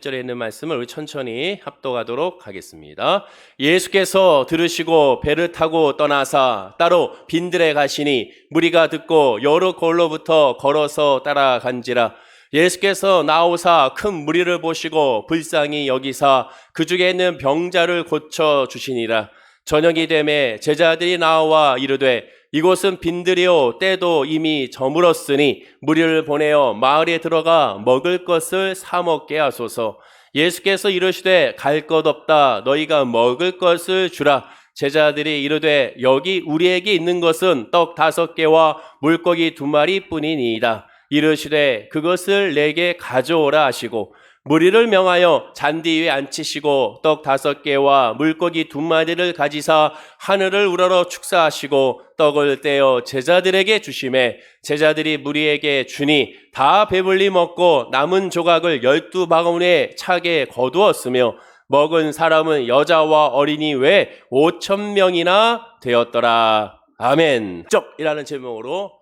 절에 있는 말씀을 우리 천천히 합독하도록 하겠습니다. 예수께서 들으시고 배를 타고 떠나사 따로 빈들에 가시니 무리가 듣고 여러 골로부터 걸어서 따라간지라. 예수께서 나오사 큰 무리를 보시고 불쌍히 여기사 그 중에 있는 병자를 고쳐 주시니라. 저녁이 되매 제자들이 나와 이르되 이곳은 빈들이요 때도 이미 저물었으니 무리를 보내어 마을에 들어가 먹을 것을 사 먹게 하소서. 예수께서 이르시되 갈 것 없다. 너희가 먹을 것을 주라. 제자들이 이르되 여기 우리에게 있는 것은 떡 5개와 물고기 2마리 뿐이니이다. 이르시되 그것을 내게 가져오라 하시고 무리를 명하여 잔디 위에 앉히시고 떡 5개와 물고기 2마리를 가지사 하늘을 우러러 축사하시고 떡을 떼어 제자들에게 주시매 제자들이 무리에게 주니 다 배불리 먹고 남은 조각을 12바구니에 차게 거두었으며 먹은 사람은 여자와 어린이 외 5,000명이나 되었더라. 아멘. 이라는 제목으로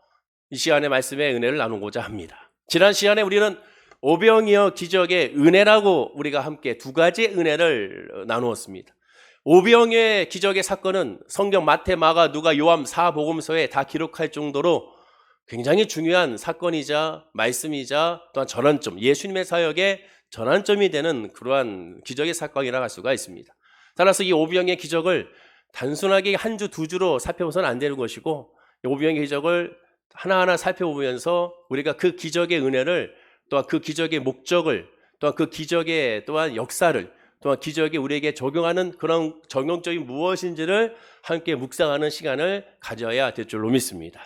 이 시간의 말씀의 은혜를 나누고자 합니다. 지난 시간에 우리는 오병이어 기적의 은혜라고 우리가 함께 2가지 은혜를 나누었습니다. 오병이어의 기적의 사건은 성경 마태, 마가, 누가, 요한 4복음서에 다 기록할 정도로 굉장히 중요한 사건이자 말씀이자 또한 전환점, 예수님의 사역의 전환점이 되는 그러한 기적의 사건이라고 할 수가 있습니다. 따라서 이 오병이어의 기적을 단순하게 한 주, 2주로 살펴보서는 안 되는 것이고 오병이어의 기적을 하나하나 살펴보면서 우리가 그 기적의 은혜를 또한 그 기적의 목적을 또한 그 기적의 또한 역사를 또한 기적이 우리에게 적용하는 그런 적용적인 무엇인지를 함께 묵상하는 시간을 가져야 될 줄로 믿습니다.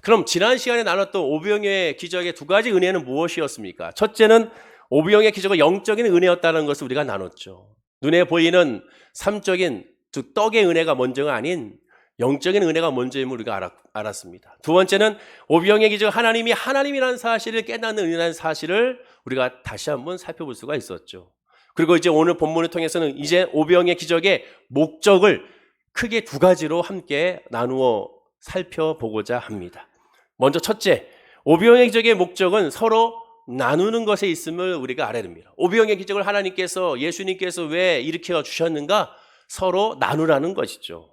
그럼 지난 시간에 나눴던 오병이어의 기적의 2가지 은혜는 무엇이었습니까? 첫째는 오병이어의 기적은 영적인 은혜였다는 것을 우리가 나눴죠. 눈에 보이는 삶적인 즉 떡의 은혜가 먼저가 아닌 영적인 은혜가 먼저임을 우리가 알았습니다. 2번째는 오병이어의 기적 하나님이 하나님이라는 사실을 깨닫는 은혜라는 사실을 우리가 다시 한번 살펴볼 수가 있었죠. 그리고 이제 오늘 본문을 통해서는 이제 오병이어의 기적의 목적을 크게 2가지로 함께 나누어 살펴보고자 합니다. 먼저 첫째, 오병이어의 기적의 목적은 서로 나누는 것에 있음을 우리가 알아야 됩니다. 오병이어의 기적을 하나님께서 예수님께서 왜 일으켜 주셨는가? 서로 나누라는 것이죠.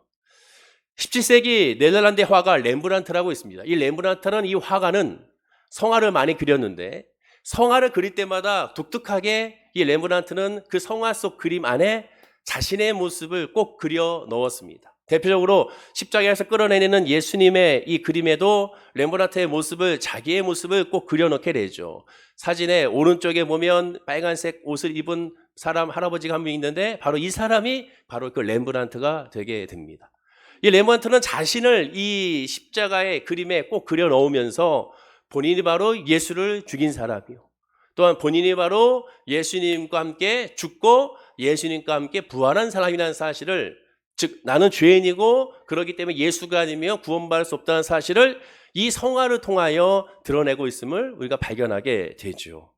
17세기 네덜란드 화가 렘브란트라고 있습니다. 이 렘브란트는 이 화가는 성화를 많이 그렸는데 성화를 그릴 때마다 독특하게 이 렘브란트는 그 성화 속 그림 안에 자신의 모습을 꼭 그려 넣었습니다. 대표적으로 십자가에서 끌어내리는 예수님의 이 그림에도 렘브란트의 모습을 자기의 모습을 꼭 그려 넣게 되죠. 사진의 오른쪽에 보면 빨간색 옷을 입은 사람 할아버지가 한 명 있는데 바로 이 사람이 바로 그 렘브란트가 되게 됩니다. 이 렘브란트는 자신을 이 십자가의 그림에 꼭 그려 넣으면서 본인이 바로 예수를 죽인 사람이요. 또한 본인이 바로 예수님과 함께 죽고 예수님과 함께 부활한 사람이라는 사실을 즉 나는 죄인이고 그렇기 때문에 예수가 아니면 구원받을 수 없다는 사실을 이 성화를 통하여 드러내고 있음을 우리가 발견하게 되죠.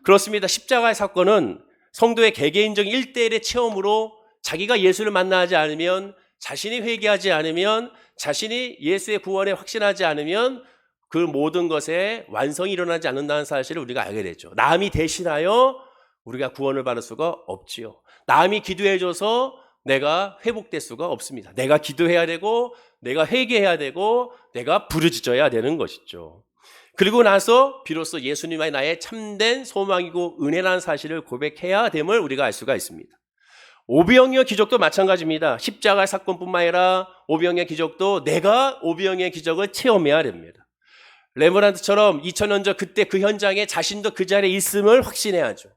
그렇습니다. 십자가의 사건은 성도의 개개인적인 1대1의 체험으로 자기가 예수를 만나지 않으면 자신이 회개하지 않으면 자신이 예수의 구원에 확신하지 않으면 그 모든 것에 완성이 일어나지 않는다는 사실을 우리가 알게 되죠. 남이 대신하여 우리가 구원을 받을 수가 없지요. 남이 기도해줘서 내가 회복될 수가 없습니다. 내가 기도해야 되고 내가 회개해야 되고 내가 부르짖어야 되는 것이죠. 그리고 나서 비로소 예수님의 나의 참된 소망이고 은혜라는 사실을 고백해야 됨을 우리가 알 수가 있습니다. 오병이어 기적도 마찬가지입니다. 십자가 사건뿐만 아니라 오병이어 기적도 내가 오병이어 기적을 체험해야 됩니다. 렘브란트처럼 2000년 전 그때 그 현장에 자신도 그 자리에 있음을 확신해야죠.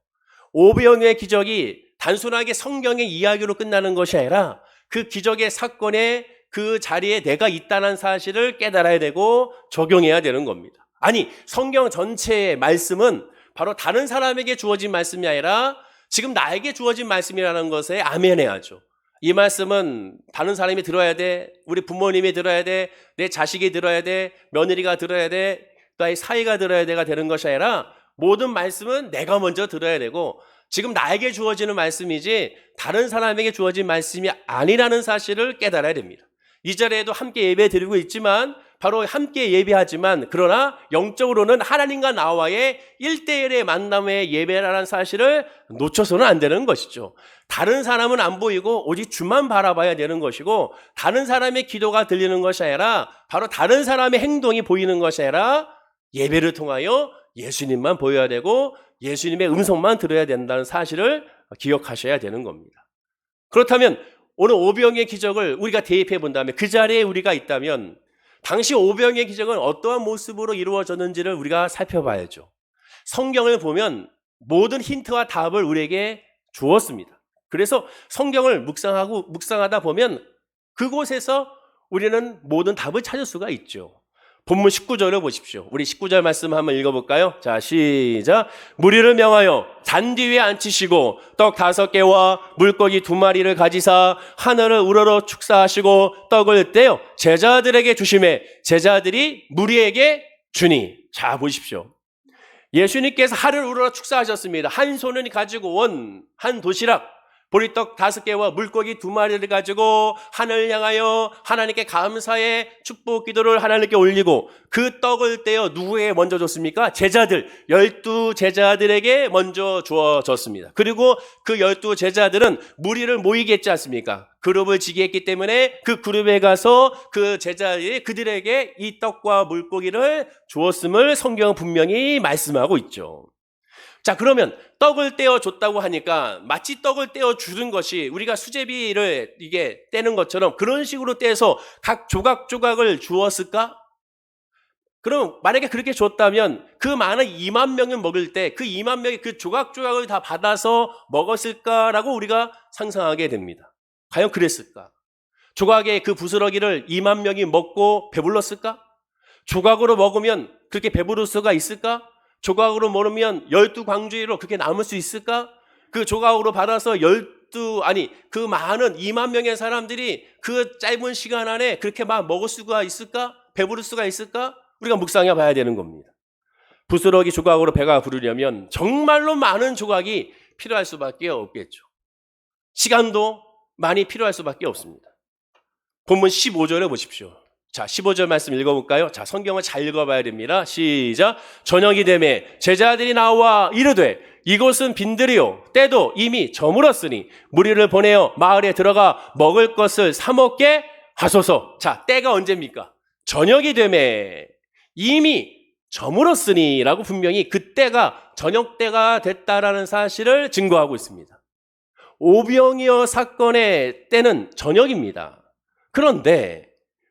오병이어 기적이 단순하게 성경의 이야기로 끝나는 것이 아니라 그 기적의 사건에 그 자리에 내가 있다는 사실을 깨달아야 되고 적용해야 되는 겁니다. 아니, 성경 전체의 말씀은 바로 다른 사람에게 주어진 말씀이 아니라 지금 나에게 주어진 말씀이라는 것에 아멘해야죠. 이 말씀은 다른 사람이 들어야 돼, 우리 부모님이 들어야 돼, 내 자식이 들어야 돼, 며느리가 들어야 돼, 나의 사이가 들어야 돼가 되는 것이 아니라 모든 말씀은 내가 먼저 들어야 되고 지금 나에게 주어지는 말씀이지 다른 사람에게 주어진 말씀이 아니라는 사실을 깨달아야 됩니다. 이 자리에도 함께 예배 드리고 있지만 바로 함께 예배하지만 그러나 영적으로는 하나님과 나와의 1대1의 만남의 예배라는 사실을 놓쳐서는 안 되는 것이죠. 다른 사람은 안 보이고 오직 주만 바라봐야 되는 것이고 다른 사람의 기도가 들리는 것이 아니라 바로 다른 사람의 행동이 보이는 것이 아니라 예배를 통하여 예수님만 보여야 되고 예수님의 음성만 들어야 된다는 사실을 기억하셔야 되는 겁니다. 그렇다면 오늘 오병의 기적을 우리가 대입해 본다면 그 자리에 우리가 있다면 당시 오병의 기적은 어떠한 모습으로 이루어졌는지를 우리가 살펴봐야죠. 성경을 보면 모든 힌트와 답을 우리에게 주었습니다. 그래서 성경을 묵상하다 보면 그곳에서 우리는 모든 답을 찾을 수가 있죠. 본문 19절을 보십시오. 우리 19절 말씀 한번 읽어볼까요? 자, 시작. 무리를 명하여 잔디 위에 앉히시고 떡 5개와 물고기 2마리를 가지사 하늘을 우러러 축사하시고 떡을 떼어 제자들에게 주시매 제자들이 무리에게 주니. 자, 보십시오. 예수님께서 하늘을 우러러 축사하셨습니다. 한 손을 가지고 온 한 도시락 보리떡 5개와 물고기 2마리를 가지고 하늘을 향하여 하나님께 감사의 축복 기도를 하나님께 올리고 그 떡을 떼어 누구에게 먼저 줬습니까? 제자들, 12 제자들에게 먼저 주어졌습니다. 그리고 그 12 제자들은 무리를 모이게 했지 않습니까? 그룹을 지게 했기 때문에 그 그룹에 가서 그 제자들이 그들에게 이 떡과 물고기를 주었음을 성경은 분명히 말씀하고 있죠. 자, 그러면 떡을 떼어 줬다고 하니까 마치 떡을 떼어 주는 것이 우리가 수제비를 이게 떼는 것처럼 그런 식으로 떼서 각 조각조각을 주었을까? 그럼 만약에 그렇게 줬다면 그 많은 2만 명을 먹을 때 그 2만 명이 그 조각조각을 다 받아서 먹었을까라고 우리가 상상하게 됩니다. 과연 그랬을까? 조각의 그 부스러기를 2만 명이 먹고 배불렀을까? 조각으로 먹으면 그렇게 배부를 수가 있을까? 조각으로 먹으면 12광주리로 그렇게 남을 수 있을까? 그 조각으로 받아서 그 많은 2만 명의 사람들이 그 짧은 시간 안에 그렇게 막 먹을 수가 있을까? 배부를 수가 있을까? 우리가 묵상해 봐야 되는 겁니다. 부스러기 조각으로 배가 부르려면 정말로 많은 조각이 필요할 수밖에 없겠죠. 시간도 많이 필요할 수밖에 없습니다. 본문 15절을 보십시오. 자, 15절 말씀 읽어볼까요? 자, 성경을 잘 읽어봐야 됩니다. 시작. 저녁이 되매 제자들이 나와 이르되 이곳은 빈들이요 때도 이미 저물었으니 무리를 보내어 마을에 들어가 먹을 것을 사 먹게 하소서. 자, 때가 언제입니까? 저녁이 되매 이미 저물었으니 라고 분명히 그때가 저녁 때가 됐다라는 사실을 증거하고 있습니다. 오병이어 사건의 때는 저녁입니다. 그런데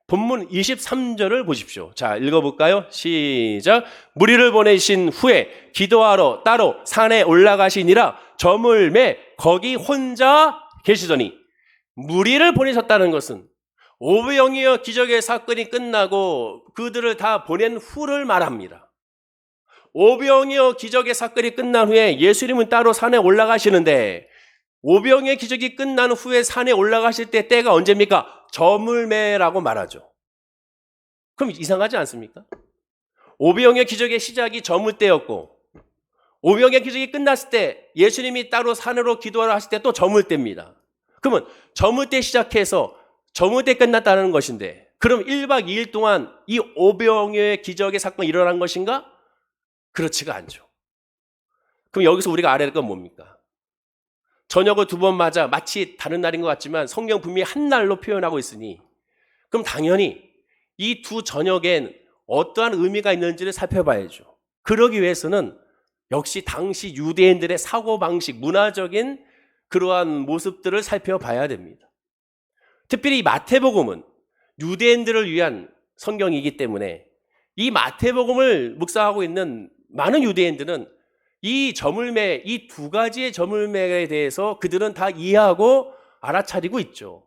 본문 23절을 보십시오. 자, 읽어볼까요? 시작. 무리를 보내신 후에 기도하러 따로 산에 올라가시니라 저물매 거기 혼자 계시더니. 무리를 보내셨다는 것은 오병이어 기적의 사건이 끝나고 그들을 다 보낸 후를 말합니다. 오병이어 기적의 사건이 끝난 후에 예수님은 따로 산에 올라가시는데 오병이어 기적이 끝난 후에 산에 올라가실 때 때가 언제입니까? 저물매라고 말하죠. 그럼 이상하지 않습니까? 오병이어 기적의 시작이 저물 때였고 오병이어 기적이 끝났을 때 예수님이 따로 산으로 기도하러 하실 때 또 저물 때입니다. 그러면 저물 때 시작해서 저물 때 끝났다는 것인데 그럼 1박 2일 동안 이 오병이어의 기적의 사건이 일어난 것인가? 그렇지가 않죠. 그럼 여기서 우리가 알아야 될 건 뭡니까? 저녁을 2번 맞아 마치 다른 날인 것 같지만 성경 분명히 한 날로 표현하고 있으니 그럼 당연히 이 두 저녁엔 어떠한 의미가 있는지를 살펴봐야죠. 그러기 위해서는 역시 당시 유대인들의 사고방식, 문화적인 그러한 모습들을 살펴봐야 됩니다. 특별히 이 마태복음은 유대인들을 위한 성경이기 때문에 이 마태복음을 묵상하고 있는 많은 유대인들은 이 저물매, 이 2가지의 저물매에 대해서 그들은 다 이해하고 알아차리고 있죠.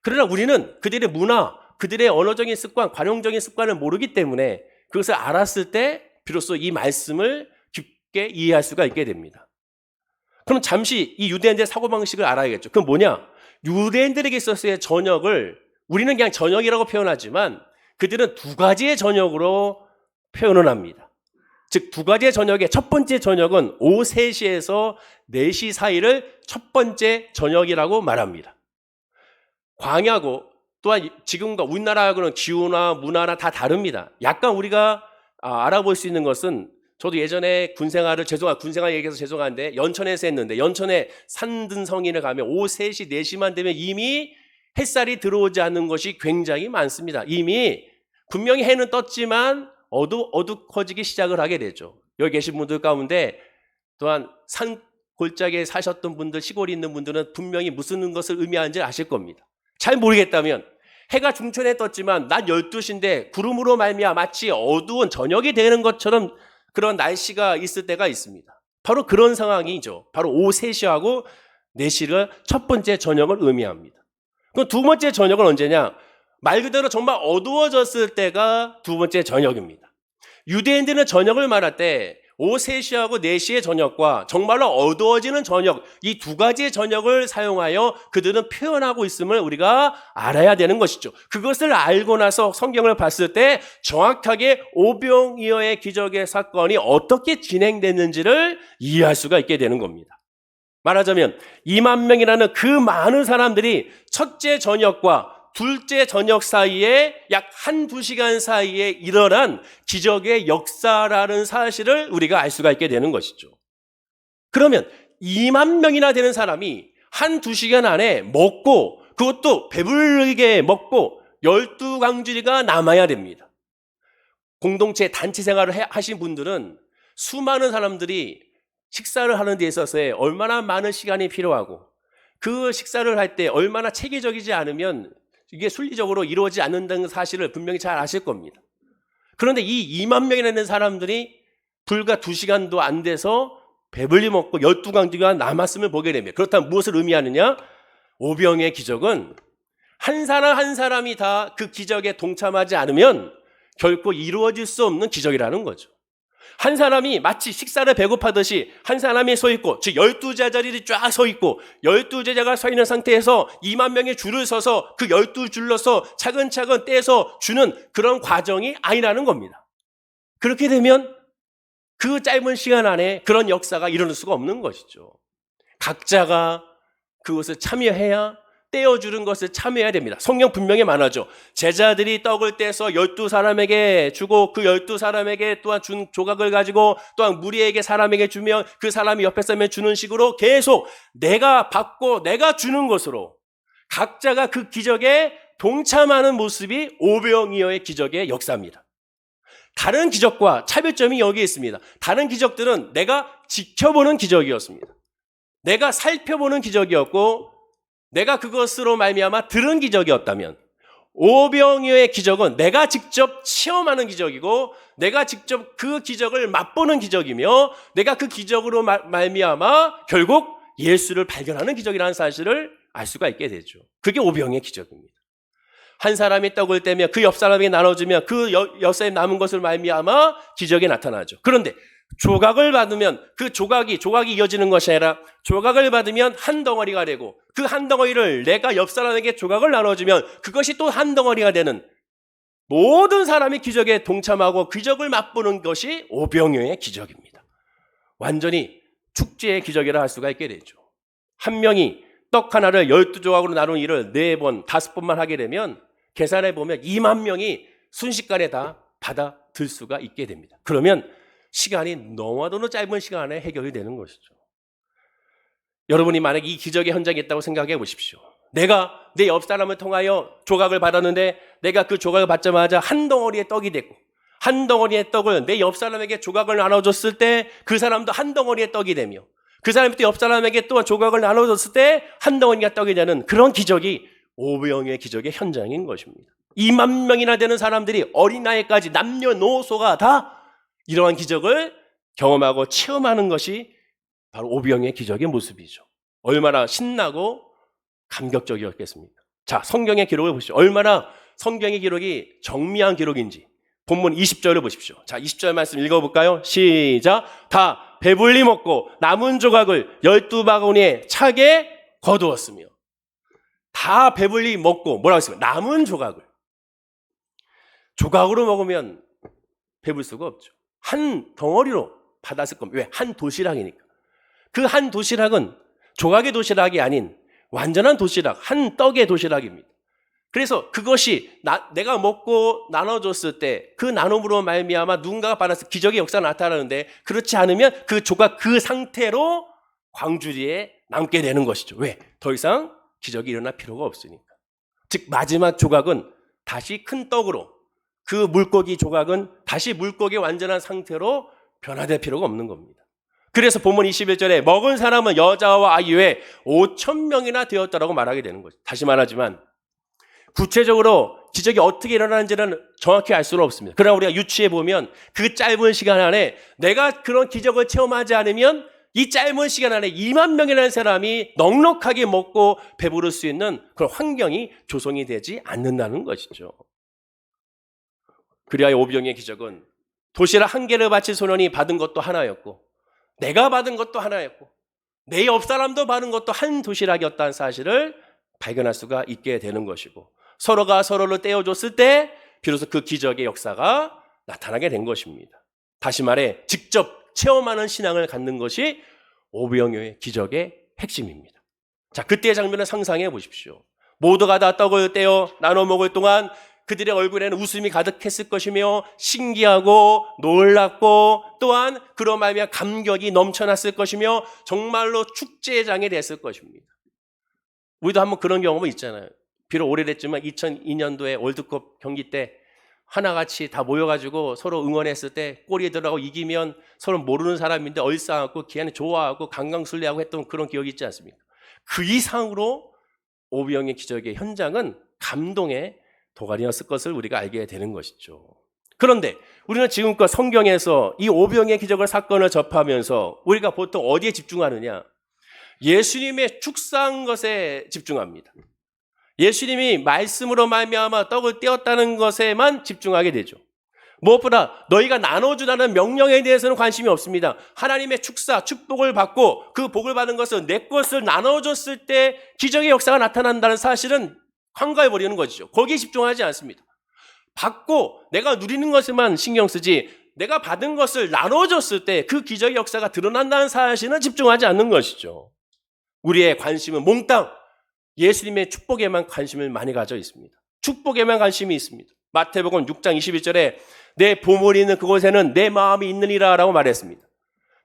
그러나 우리는 그들의 문화, 그들의 언어적인 습관, 관용적인 습관을 모르기 때문에 그것을 알았을 때 비로소 이 말씀을 깊게 이해할 수가 있게 됩니다. 그럼 잠시 이 유대인들의 사고방식을 알아야겠죠. 그건 뭐냐? 유대인들에게 있어서의 저녁을 우리는 그냥 저녁이라고 표현하지만 그들은 2가지의 저녁으로 표현을 합니다. 즉 2가지의 저녁의 첫 번째 저녁은 오후 3시에서 4시 사이를 첫 번째 저녁이라고 말합니다. 광야고 또한 지금과 우리나라하고는 기후나 문화나 다 다릅니다. 약간 우리가 알아볼 수 있는 것은 저도 예전에 군생활 얘기해서 죄송한데 연천에서 했는데 연천에 산등성인을 가면 오후 3시, 4시만 되면 이미 햇살이 들어오지 않는 것이 굉장히 많습니다. 이미 분명히 해는 떴지만 어둑어둑해지기 시작을 하게 되죠. 여기 계신 분들 가운데 또한 산 골짜기에 사셨던 분들, 시골에 있는 분들은 분명히 무슨 것을 의미하는지 아실 겁니다. 잘 모르겠다면 해가 중천에 떴지만 낮 12시인데 구름으로 말미암아 마치 어두운 저녁이 되는 것처럼 그런 날씨가 있을 때가 있습니다. 바로 그런 상황이죠. 바로 오후 3시하고 4시를 첫 번째 저녁을 의미합니다. 그럼 두 번째 저녁은 언제냐? 말 그대로 정말 어두워졌을 때가 두 번째 저녁입니다. 유대인들은 저녁을 말할 때 오후 3시하고 4시의 저녁과 정말로 어두워지는 저녁, 이 두 가지의 저녁을 사용하여 그들은 표현하고 있음을 우리가 알아야 되는 것이죠. 그것을 알고 나서 성경을 봤을 때 정확하게 오병이어의 기적의 사건이 어떻게 진행됐는지를 이해할 수가 있게 되는 겁니다. 말하자면 2만 명이라는 그 많은 사람들이 첫째 저녁과 둘째 저녁 사이에 약 1-2시간 사이에 일어난 기적의 역사라는 사실을 우리가 알 수가 있게 되는 것이죠. 그러면 2만 명이나 되는 사람이 1-2시간 안에 먹고 그것도 배부르게 먹고 12광주리가 남아야 됩니다. 공동체 단체 생활을 하신 분들은 수많은 사람들이 식사를 하는 데 있어서 얼마나 많은 시간이 필요하고 그 식사를 할 때 얼마나 체계적이지 않으면 이게 순리적으로 이루어지지 않는다는 사실을 분명히 잘 아실 겁니다. 그런데 이 2만 명이나 되는 사람들이 불과 2시간도 안 돼서 배불리 먹고 12광주가 남았음을 보게 됩니다. 그렇다면 무엇을 의미하느냐? 오병의 기적은 한 사람 한 사람이 다 그 기적에 동참하지 않으면 결코 이루어질 수 없는 기적이라는 거죠. 한 사람이 마치 식사를 배고파듯이 한 사람이 서 있고, 즉 12제자들이 쫙 서 있고 12제자가 서 있는 상태에서 2만 명의 줄을 서서 그 12줄로서 차근차근 떼서 주는 그런 과정이 아니라는 겁니다. 그렇게 되면 그 짧은 시간 안에 그런 역사가 일어날 수가 없는 것이죠. 각자가 그것을 참여해야, 떼어주는 것을 참여해야 됩니다. 성경 분명히 말하죠. 제자들이 떡을 떼서 12사람에게 주고 그 12사람에게 또한 준 조각을 가지고 또한 무리에게 사람에게 주며 그 사람이 옆에 사람에 주는 식으로 계속 내가 받고 내가 주는 것으로 각자가 그 기적에 동참하는 모습이 오병이어의 기적의 역사입니다. 다른 기적과 차별점이 여기에 있습니다. 다른 기적들은 내가 지켜보는 기적이었습니다. 내가 살펴보는 기적이었고 내가 그것으로 말미암아 들은 기적이었다면 오병이어의 기적은 내가 직접 체험하는 기적이고 내가 직접 그 기적을 맛보는 기적이며 내가 그 기적으로 말미암아 결국 예수를 발견하는 기적이라는 사실을 알 수가 있게 되죠. 그게 오병이어의 기적입니다. 한 사람이 떡을 떼며 그 옆 사람에게 나눠주면 그 옆 사람이 남은 것을 말미암아 기적이 나타나죠. 그런데 조각을 받으면 그 조각이 이어지는 것이 아니라 조각을 받으면 한 덩어리가 되고 그 한 덩어리를 내가 옆 사람에게 조각을 나눠주면 그것이 또 한 덩어리가 되는 모든 사람이 기적에 동참하고 기적을 맛보는 것이 오병이어의 기적입니다. 완전히 축제의 기적이라 할 수가 있게 되죠. 한 명이 떡 하나를 12조각으로 나눈 일을 4번, 5번만 하게 되면 계산해 보면 2만 명이 순식간에 다 받아들 수가 있게 됩니다. 그러면 시간이 너무나도 짧은 시간에 해결이 되는 것이죠. 여러분이 만약 이 기적의 현장에 있다고 생각해 보십시오. 내가 내 옆 사람을 통하여 조각을 받았는데 내가 그 조각을 받자마자 한 덩어리의 떡이 됐고 한 덩어리의 떡을 내 옆 사람에게 조각을 나눠줬을 때 그 사람도 한 덩어리의 떡이 되며 그 사람이 또 옆 사람에게 또한 조각을 나눠줬을 때 한 덩어리가 떡이 되는 그런 기적이 오병이어의 기적의 현장인 것입니다. 2만 명이나 되는 사람들이 어린아이까지 남녀노소가 다 이러한 기적을 경험하고 체험하는 것이 바로 오병이어의 기적의 모습이죠. 얼마나 신나고 감격적이었겠습니까? 자, 성경의 기록을 보십시오. 얼마나 성경의 기록이 정밀한 기록인지 본문 20절을 보십시오. 자, 20절 말씀 읽어볼까요? 시작. 다 배불리 먹고 남은 조각을 12바구니에 차게 거두었으며. 다 배불리 먹고 뭐라고 했습니까? 남은 조각을. 조각으로 먹으면 배불 수가 없죠. 한 덩어리로 받았을 겁니다. 왜? 한 도시락이니까. 그 한 도시락은 조각의 도시락이 아닌 완전한 도시락, 한 떡의 도시락입니다. 그래서 그것이 내가 먹고 나눠줬을 때 그 나눔으로 말미암아 누군가가 받아서 기적의 역사가 나타나는데, 그렇지 않으면 그 조각 그 상태로 광주리에 남게 되는 것이죠. 왜? 더 이상 기적이 일어날 필요가 없으니까. 즉 마지막 조각은 다시 큰 떡으로, 그 물고기 조각은 다시 물고기의 완전한 상태로 변화될 필요가 없는 겁니다. 그래서 본문 21절에 먹은 사람은 여자와 아이 외에 5,000명이나 되었다라고 말하게 되는 거죠. 다시 말하지만 구체적으로 기적이 어떻게 일어나는지는 정확히 알 수는 없습니다. 그러나 우리가 유추해 보면 그 짧은 시간 안에 내가 그런 기적을 체험하지 않으면 이 짧은 시간 안에 2만 명이라는 사람이 넉넉하게 먹고 배부를 수 있는 그런 환경이 조성이 되지 않는다는 것이죠. 그리하여 오병의 기적은 도시락 한 개를 바친 소년이 받은 것도 하나였고, 내가 받은 것도 하나였고, 내 옆 사람도 받은 것도 한 도시락이었다는 사실을 발견할 수가 있게 되는 것이고, 서로가 서로를 떼어줬을 때 비로소 그 기적의 역사가 나타나게 된 것입니다. 다시 말해 직접 체험하는 신앙을 갖는 것이 오병이어의 기적의 핵심입니다. 자, 그때의 장면을 상상해 보십시오. 모두가 다 떡을 떼어 나눠 먹을 동안 그들의 얼굴에는 웃음이 가득했을 것이며 신기하고 놀랍고 또한 그로 말미암아 감격이 넘쳐났을 것이며 정말로 축제장이 됐을 것입니다. 우리도 한번 그런 경험은 있잖아요. 비록 오래됐지만 2002년도에 월드컵 경기 때 하나같이 다 모여가지고 서로 응원했을 때 골이 들어가고 이기면 서로 모르는 사람인데 얼싸안고 기한에 좋아하고 강강술래하고 했던 그런 기억이 있지 않습니까? 그 이상으로 오병의 기적의 현장은 감동의 도가니였을 것을 우리가 알게 되는 것이죠. 그런데 우리는 지금껏 성경에서 이 오병의 기적을 사건을 접하면서 우리가 보통 어디에 집중하느냐? 예수님의 축사한 것에 집중합니다. 예수님이 말씀으로 말미암아 떡을 떼었다는 것에만 집중하게 되죠. 무엇보다 너희가 나눠주라는 명령에 대해서는 관심이 없습니다. 하나님의 축사, 축복을 받고 그 복을 받은 것은 내 것을 나눠줬을 때 기적의 역사가 나타난다는 사실은 간과해버리는 것이죠. 거기에 집중하지 않습니다. 받고 내가 누리는 것에만 신경 쓰지, 내가 받은 것을 나눠줬을 때 그 기적의 역사가 드러난다는 사실은 집중하지 않는 것이죠. 우리의 관심은 몽땅 예수님의 축복에만 관심을 많이 가져 있습니다. 축복에만 관심이 있습니다. 마태복음 6장 21절에 내 보물이 있는 그곳에는 내 마음이 있느니라 라고 말했습니다.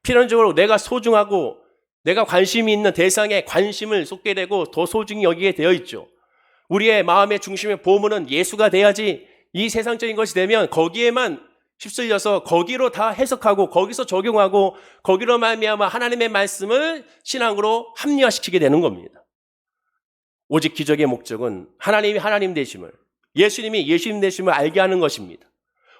필연적으로 내가 소중하고 내가 관심이 있는 대상에 관심을 쏟게 되고 더 소중히 여기게 되어 있죠. 우리의 마음의 중심의 보물은 예수가 돼야지 이 세상적인 것이 되면 거기에만 휩쓸려서 거기로 다 해석하고 거기서 적용하고 거기로 말미암아 하나님의 말씀을 신앙으로 합리화시키게 되는 겁니다. 오직 기적의 목적은 하나님이 하나님 되심을, 예수님이 예수님 되심을 알게 하는 것입니다.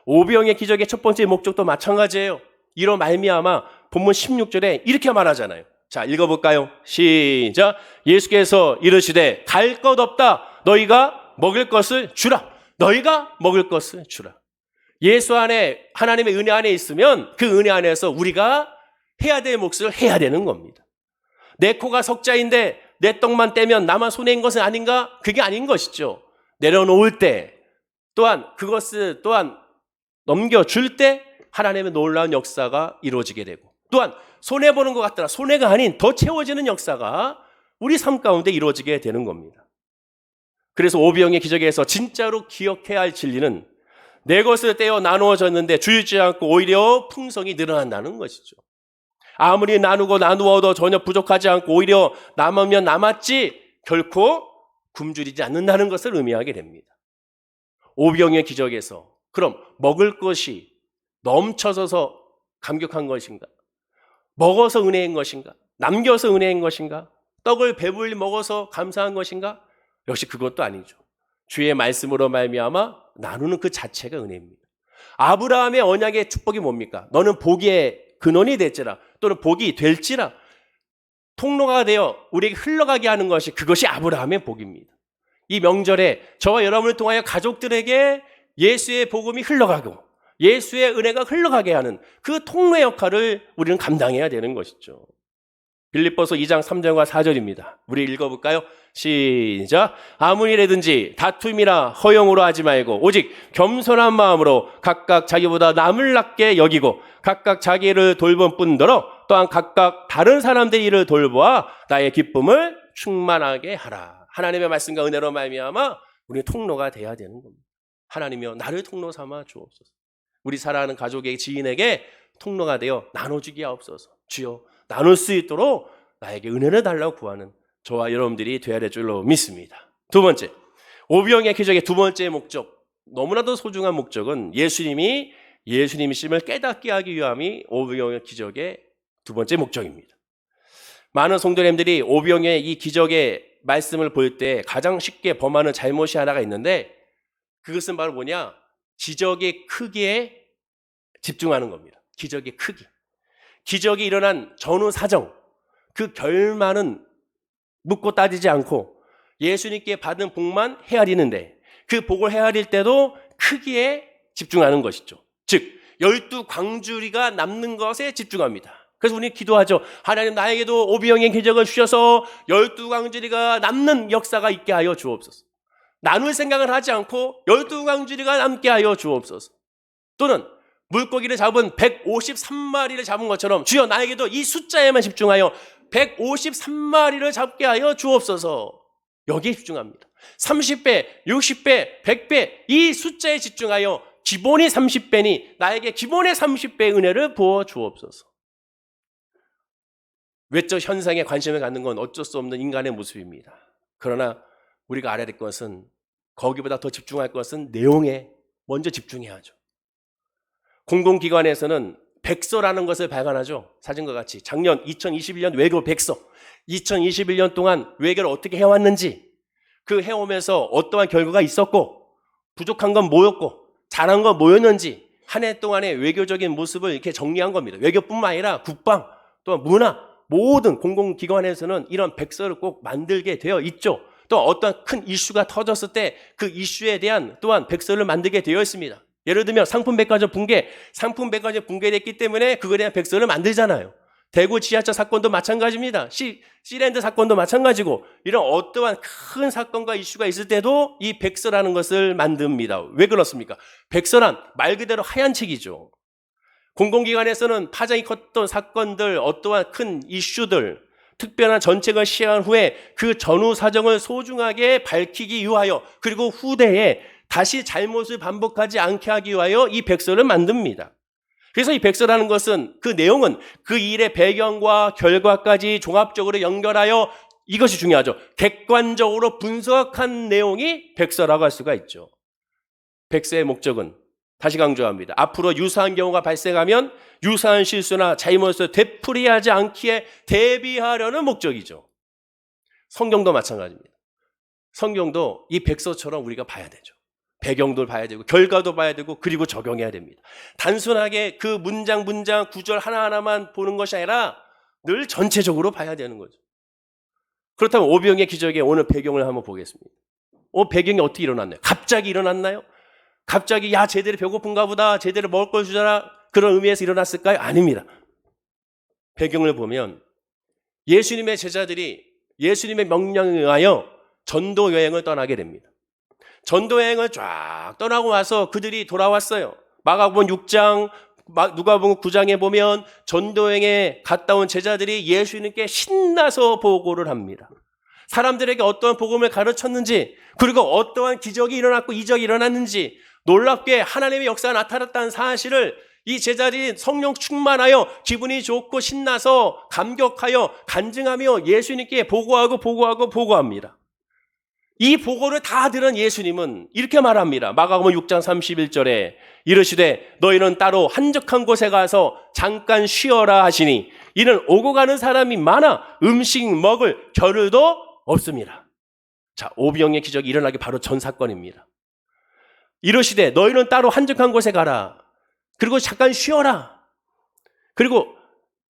오병의 기적의 첫 번째 목적도 마찬가지예요. 이로 말미암아 본문 16절에 이렇게 말하잖아요. 자, 읽어볼까요? 시작. 예수께서 이르시되 갈 것 없다. 너희가 먹을 것을 주라. 너희가 먹을 것을 주라. 예수 안에 하나님의 은혜 안에 있으면 그 은혜 안에서 우리가 해야 될 몫을 해야 되는 겁니다. 내 코가 석자인데 내 떡만 떼면 나만 손해인 것은 아닌가? 그게 아닌 것이죠. 내려놓을 때 또한 그것을 또한 넘겨줄 때 하나님의 놀라운 역사가 이루어지게 되고, 또한 손해보는 것 같더라 손해가 아닌 더 채워지는 역사가 우리 삶 가운데 이루어지게 되는 겁니다. 그래서 오병의 기적에서 진짜로 기억해야 할 진리는 내 것을 떼어 나누어졌는데 주지 않고 오히려 풍성이 늘어난다는 것이죠. 아무리 나누고 나누어도 전혀 부족하지 않고 오히려 남으면 남았지 결코 굶주리지 않는다는 것을 의미하게 됩니다. 오병의 기적에서 그럼 먹을 것이 넘쳐서서 감격한 것인가? 먹어서 은혜인 것인가? 남겨서 은혜인 것인가? 떡을 배불리 먹어서 감사한 것인가? 역시 그것도 아니죠. 주의 말씀으로 말미암아 나누는 그 자체가 은혜입니다. 아브라함의 언약의 축복이 뭡니까? 너는 복의 근원이 됐지라, 또는 복이 될지라, 통로가 되어 우리에게 흘러가게 하는 것이, 그것이 아브라함의 복입니다. 이 명절에 저와 여러분을 통하여 가족들에게 예수의 복음이 흘러가고 예수의 은혜가 흘러가게 하는 그 통로의 역할을 우리는 감당해야 되는 것이죠. 빌립보서 2장 3절과 4절입니다. 우리 읽어볼까요? 시작. 아무 일이든지 다툼이나 허용으로 하지 말고 오직 겸손한 마음으로 각각 자기보다 남을 낮게 여기고 각각 자기를 돌본 뿐더러 또한 각각 다른 사람들의 일을 돌보아 나의 기쁨을 충만하게 하라. 하나님의 말씀과 은혜로 말미암아 우리는 통로가 돼야 되는 겁니다. 하나님이여 나를 통로 삼아 주옵소서. 우리 사랑하는 가족에게, 지인에게 통로가 되어 나눠주기 하옵소서. 주여 나눌 수 있도록 나에게 은혜를 달라고 구하는 저와 여러분들이 되어야 될 줄로 믿습니다. 두 번째, 오병이의 기적의 두 번째 목적, 너무나도 소중한 목적은 예수님이심을 깨닫게 하기 위함이 오병이의 기적의 두 번째 목적입니다. 많은 성도님들이 오병이의 이 기적의 말씀을 볼 때 가장 쉽게 범하는 잘못이 하나가 있는데, 그것은 바로 뭐냐? 기적의 크기에 집중하는 겁니다. 기적의 크기. 기적이 일어난 전후 사정, 그 결말은 묻고 따지지 않고 예수님께 받은 복만 헤아리는데, 그 복을 헤아릴 때도 크기에 집중하는 것이죠. 즉 12광주리가 남는 것에 집중합니다. 그래서 우리는 기도하죠. 하나님 나에게도 오병이의 기적을 주셔서 12광주리가 남는 역사가 있게 하여 주옵소서. 나눌 생각을 하지 않고 12광주리가 남게 하여 주옵소서. 또는 물고기를 잡은 153마리를 잡은 것처럼 주여 나에게도 이 숫자에만 집중하여 153마리를 잡게 하여 주옵소서. 여기에 집중합니다. 30배, 60배, 100배 이 숫자에 집중하여 기본이 30배니 나에게 기본의 30배의 은혜를 부어 주옵소서. 외적 현상에 관심을 갖는 건 어쩔 수 없는 인간의 모습입니다. 그러나 우리가 알아야 될 것은, 거기보다 더 집중할 것은 내용에 먼저 집중해야 하죠. 공공기관에서는 백서라는 것을 발간하죠. 사진과 같이 작년 2021년 외교 백서, 2021년 동안 외교를 어떻게 해왔는지, 그 해오면서 어떠한 결과가 있었고 부족한 건 뭐였고 잘한 건 뭐였는지 한 해 동안의 외교적인 모습을 이렇게 정리한 겁니다. 외교뿐만 아니라 국방, 또한 문화, 모든 공공기관에서는 이런 백서를 꼭 만들게 되어 있죠. 또 어떤 큰 이슈가 터졌을 때 그 이슈에 대한 또한 백서를 만들게 되어 있습니다. 예를 들면 상품백화점 붕괴됐기 때문에 그거에 대한 백서를 만들잖아요. 대구 지하철 사건도 마찬가지입니다. 시랜드 사건도 마찬가지고, 이런 어떠한 큰 사건과 이슈가 있을 때도 이 백서라는 것을 만듭니다. 왜 그렇습니까? 백서란 말 그대로 하얀 책이죠. 공공기관에서는 파장이 컸던 사건들, 어떠한 큰 이슈들, 특별한 전책을 시행한 후에 그 전후 사정을 소중하게 밝히기 위하여, 그리고 후대에 다시 잘못을 반복하지 않게 하기 위하여 이 백서를 만듭니다. 그래서 이 백서라는 것은, 그 내용은 그 일의 배경과 결과까지 종합적으로 연결하여, 이것이 중요하죠, 객관적으로 분석한 내용이 백서라고 할 수가 있죠. 백서의 목적은, 다시 강조합니다, 앞으로 유사한 경우가 발생하면 유사한 실수나 잘못을 되풀이하지 않기에 대비하려는 목적이죠. 성경도 마찬가지입니다. 성경도 이 백서처럼 우리가 봐야 되죠. 배경도 봐야 되고 결과도 봐야 되고 그리고 적용해야 됩니다. 단순하게 그 문장 구절 하나하나만 보는 것이 아니라 늘 전체적으로 봐야 되는 거죠. 그렇다면 오병이의 기적의 오늘 배경을 한번 보겠습니다. 배경이 어떻게 일어났나요? 갑자기 일어났나요? 갑자기 쟤들이 배고픈가 보다, 쟤들이 먹을 걸 주잖아, 그런 의미에서 일어났을까요? 아닙니다. 배경을 보면 예수님의 제자들이 예수님의 명령에 의하여 전도 여행을 떠나게 됩니다. 전도 여행을 쫙 떠나고 와서 그들이 돌아왔어요. 마가복음 6장, 누가복음 9장에 보면 전도 여행에 갔다 온 제자들이 예수님께 신나서 보고를 합니다. 사람들에게 어떠한 복음을 가르쳤는지, 그리고 어떠한 기적이 일어났고 이적이 일어났는지, 놀랍게 하나님의 역사가 나타났다는 사실을 이 제자들이 성령 충만하여 기분이 좋고 신나서 감격하여 간증하며 예수님께 보고합니다. 이 보고를 다 들은 예수님은 이렇게 말합니다. 마가복음 6장 31절에 이르시되 너희는 따로 한적한 곳에 가서 잠깐 쉬어라 하시니 이는 오고 가는 사람이 많아 음식 먹을 겨를도 없습니다. 자, 오병이의 기적이 일어나기 바로 전 사건입니다. 이르시되 너희는 따로 한적한 곳에 가라. 그리고 잠깐 쉬어라. 그리고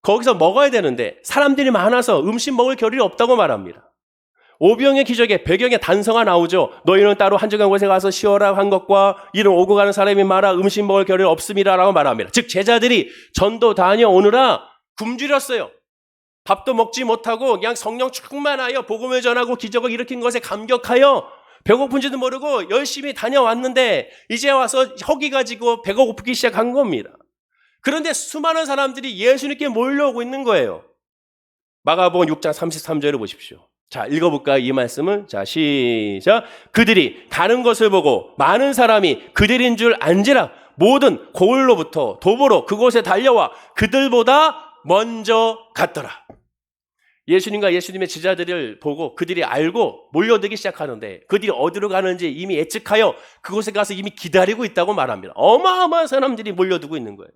거기서 먹어야 되는데 사람들이 많아서 음식 먹을 겨를이 없다고 말합니다. 오병이의 기적의 배경에 단서가 나오죠. 너희는 따로 한적한 곳에 가서 쉬어라 한 것과 이는 오고 가는 사람이 많아 음식 먹을 겨를이 없음이라고 말합니다. 즉 제자들이 전도 다녀오느라 굶주렸어요. 밥도 먹지 못하고 그냥 성령 충만하여 복음을 전하고 기적을 일으킨 것에 감격하여 배고픈지도 모르고 열심히 다녀왔는데 이제 와서 허기가 지고 배가 고프기 시작한 겁니다. 그런데 수많은 사람들이 예수님께 몰려오고 있는 거예요. 마가복음 6장 33절을 보십시오. 자, 읽어볼까요? 이 말씀을. 자, 시작. 그들이 가는 것을 보고 많은 사람이 그들인 줄 안지라 모든 고을로부터 도보로 그곳에 달려와 그들보다 먼저 갔더라. 예수님과 예수님의 제자들을 보고 그들이 알고 몰려들기 시작하는데 그들이 어디로 가는지 이미 예측하여 그곳에 가서 이미 기다리고 있다고 말합니다. 어마어마한 사람들이 몰려들고 있는 거예요.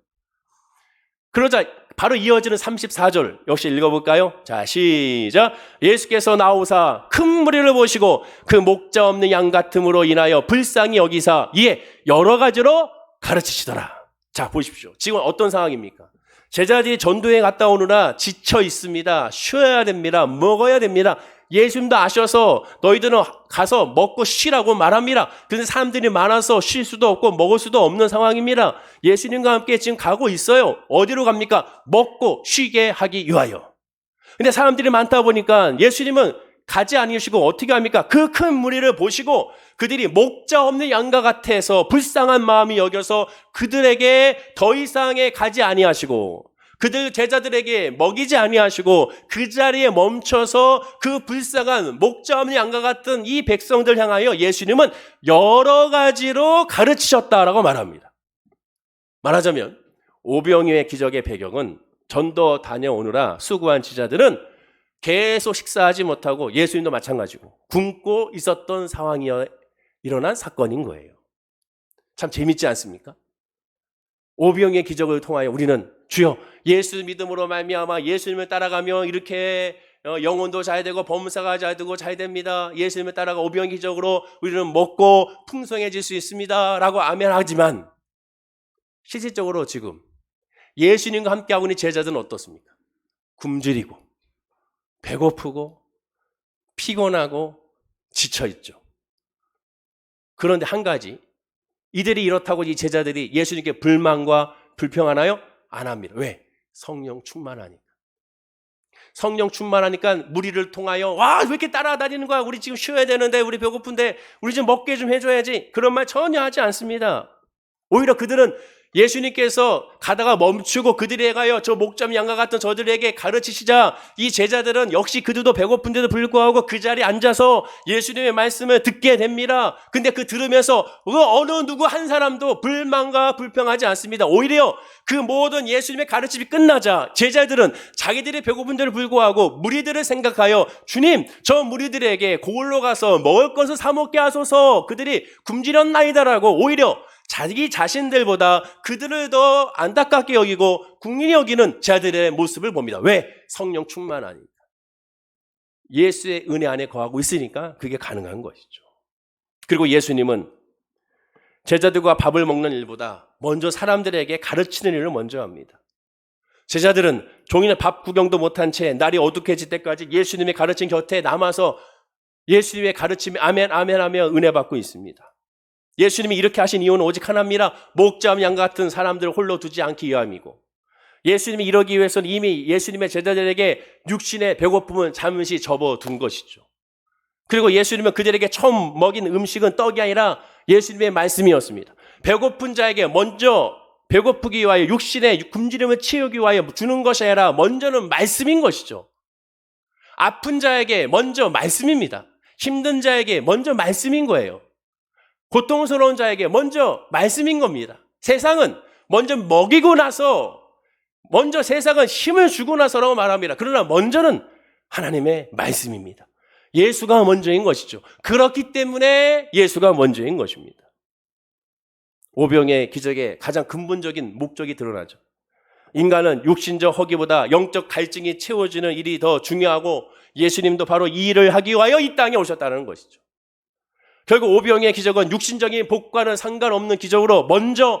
그러자 바로 이어지는 34절 역시 읽어볼까요? 자, 시작. 예수께서 나오사 큰 무리를 보시고 그 목자 없는 양 같음으로 인하여 불쌍히 여기사 이에 여러 가지로 가르치시더라. 자, 보십시오. 지금 어떤 상황입니까? 제자들이 전도에 갔다 오느라 지쳐 있습니다. 쉬어야 됩니다. 먹어야 됩니다. 예수님도 아셔서 너희들은 가서 먹고 쉬라고 말합니다. 그런데 사람들이 많아서 쉴 수도 없고 먹을 수도 없는 상황입니다. 예수님과 함께 지금 가고 있어요. 어디로 갑니까? 먹고 쉬게 하기 위하여. 근데 사람들이 많다 보니까 예수님은 가지 아니시고 어떻게 합니까? 그 큰 무리를 보시고 그들이 목자 없는 양과 같아서 불쌍한 마음이 여겨서 그들에게 더 이상의 가지 아니하시고 그들 제자들에게 먹이지 아니하시고 그 자리에 멈춰서 그 불쌍한 목자 없는 양과 같은 이 백성들 향하여 예수님은 여러 가지로 가르치셨다라고 말합니다. 말하자면 오병이어의 기적의 배경은 전도 다녀오느라 수고한 제자들은 계속 식사하지 못하고 예수님도 마찬가지고 굶고 있었던 상황이 일어난 사건인 거예요. 참 재밌지 않습니까? 오병이어의 기적을 통하여 우리는 주여 예수 믿음으로 말미암아 예수님을 따라가며 이렇게 영혼도 잘 되고 범사가 잘 되고 잘 됩니다. 예수님을 따라가 오병이어 기적으로 우리는 먹고 풍성해질 수 있습니다. 라고 아멘하지만 실질적으로 지금 예수님과 함께하고 있는 제자들은 어떻습니까? 굶주리고 배고프고 피곤하고 지쳐있죠. 그런데 한 가지 이들이 이렇다고 이 제자들이 예수님께 불만과 불평하나요? 안 합니다. 왜? 성령 충만하니까. 성령 충만하니까 무리를 통하여 와, 왜 이렇게 따라다니는 거야? 우리 지금 쉬어야 되는데 우리 배고픈데 우리 좀 먹게 좀 해줘야지. 그런 말 전혀 하지 않습니다. 오히려 그들은 예수님께서 가다가 멈추고 그들에게 가요 저 목자 양과 같은 저들에게 가르치시자 이 제자들은 역시 그들도 배고픈데도 불구하고 그 자리에 앉아서 예수님의 말씀을 듣게 됩니다. 근데 그 들으면서 어느 누구 한 사람도 불만과 불평하지 않습니다. 오히려 그 모든 예수님의 가르침이 끝나자 제자들은 자기들이 배고픈데도 불구하고 무리들을 생각하여 주님 저 무리들에게 고을로 가서 먹을 것을 사 먹게 하소서 그들이 굶주렸나이다라고 오히려 자기 자신들보다 그들을 더 안타깝게 여기고 국민이 여기는 자들의 모습을 봅니다. 왜? 성령 충만하니까. 예수의 은혜 안에 거하고 있으니까 그게 가능한 것이죠. 그리고 예수님은 제자들과 밥을 먹는 일보다 먼저 사람들에게 가르치는 일을 먼저 합니다. 제자들은 종일 밥 구경도 못한 채 날이 어둑해질 때까지 예수님의 가르침 곁에 남아서 예수님의 가르침에 아멘 아멘 하며 은혜 받고 있습니다. 예수님이 이렇게 하신 이유는 오직 하나입니다. 목자 양 같은 사람들을 홀로 두지 않기 위함이고 예수님이 이러기 위해서는 이미 예수님의 제자들에게 육신의 배고픔은 잠시 접어둔 것이죠. 그리고 예수님은 그들에게 처음 먹인 음식은 떡이 아니라 예수님의 말씀이었습니다. 배고픈 자에게 먼저 배고프기 위하여 육신의 굶주림을 채우기 위하여 주는 것이 아니라 먼저는 말씀인 것이죠. 아픈 자에게 먼저 말씀입니다. 힘든 자에게 먼저 말씀인 거예요. 고통스러운 자에게 먼저 말씀인 겁니다. 세상은 먼저 먹이고 나서 먼저 세상은 힘을 주고 나서라고 말합니다. 그러나 먼저는 하나님의 말씀입니다. 예수가 먼저인 것이죠. 그렇기 때문에 예수가 먼저인 것입니다. 오병의 기적의 가장 근본적인 목적이 드러나죠. 인간은 육신적 허기보다 영적 갈증이 채워지는 일이 더 중요하고 예수님도 바로 이 일을 하기 위하여 이 땅에 오셨다는 것이죠. 결국 오병의 기적은 육신적인 복과는 상관없는 기적으로 먼저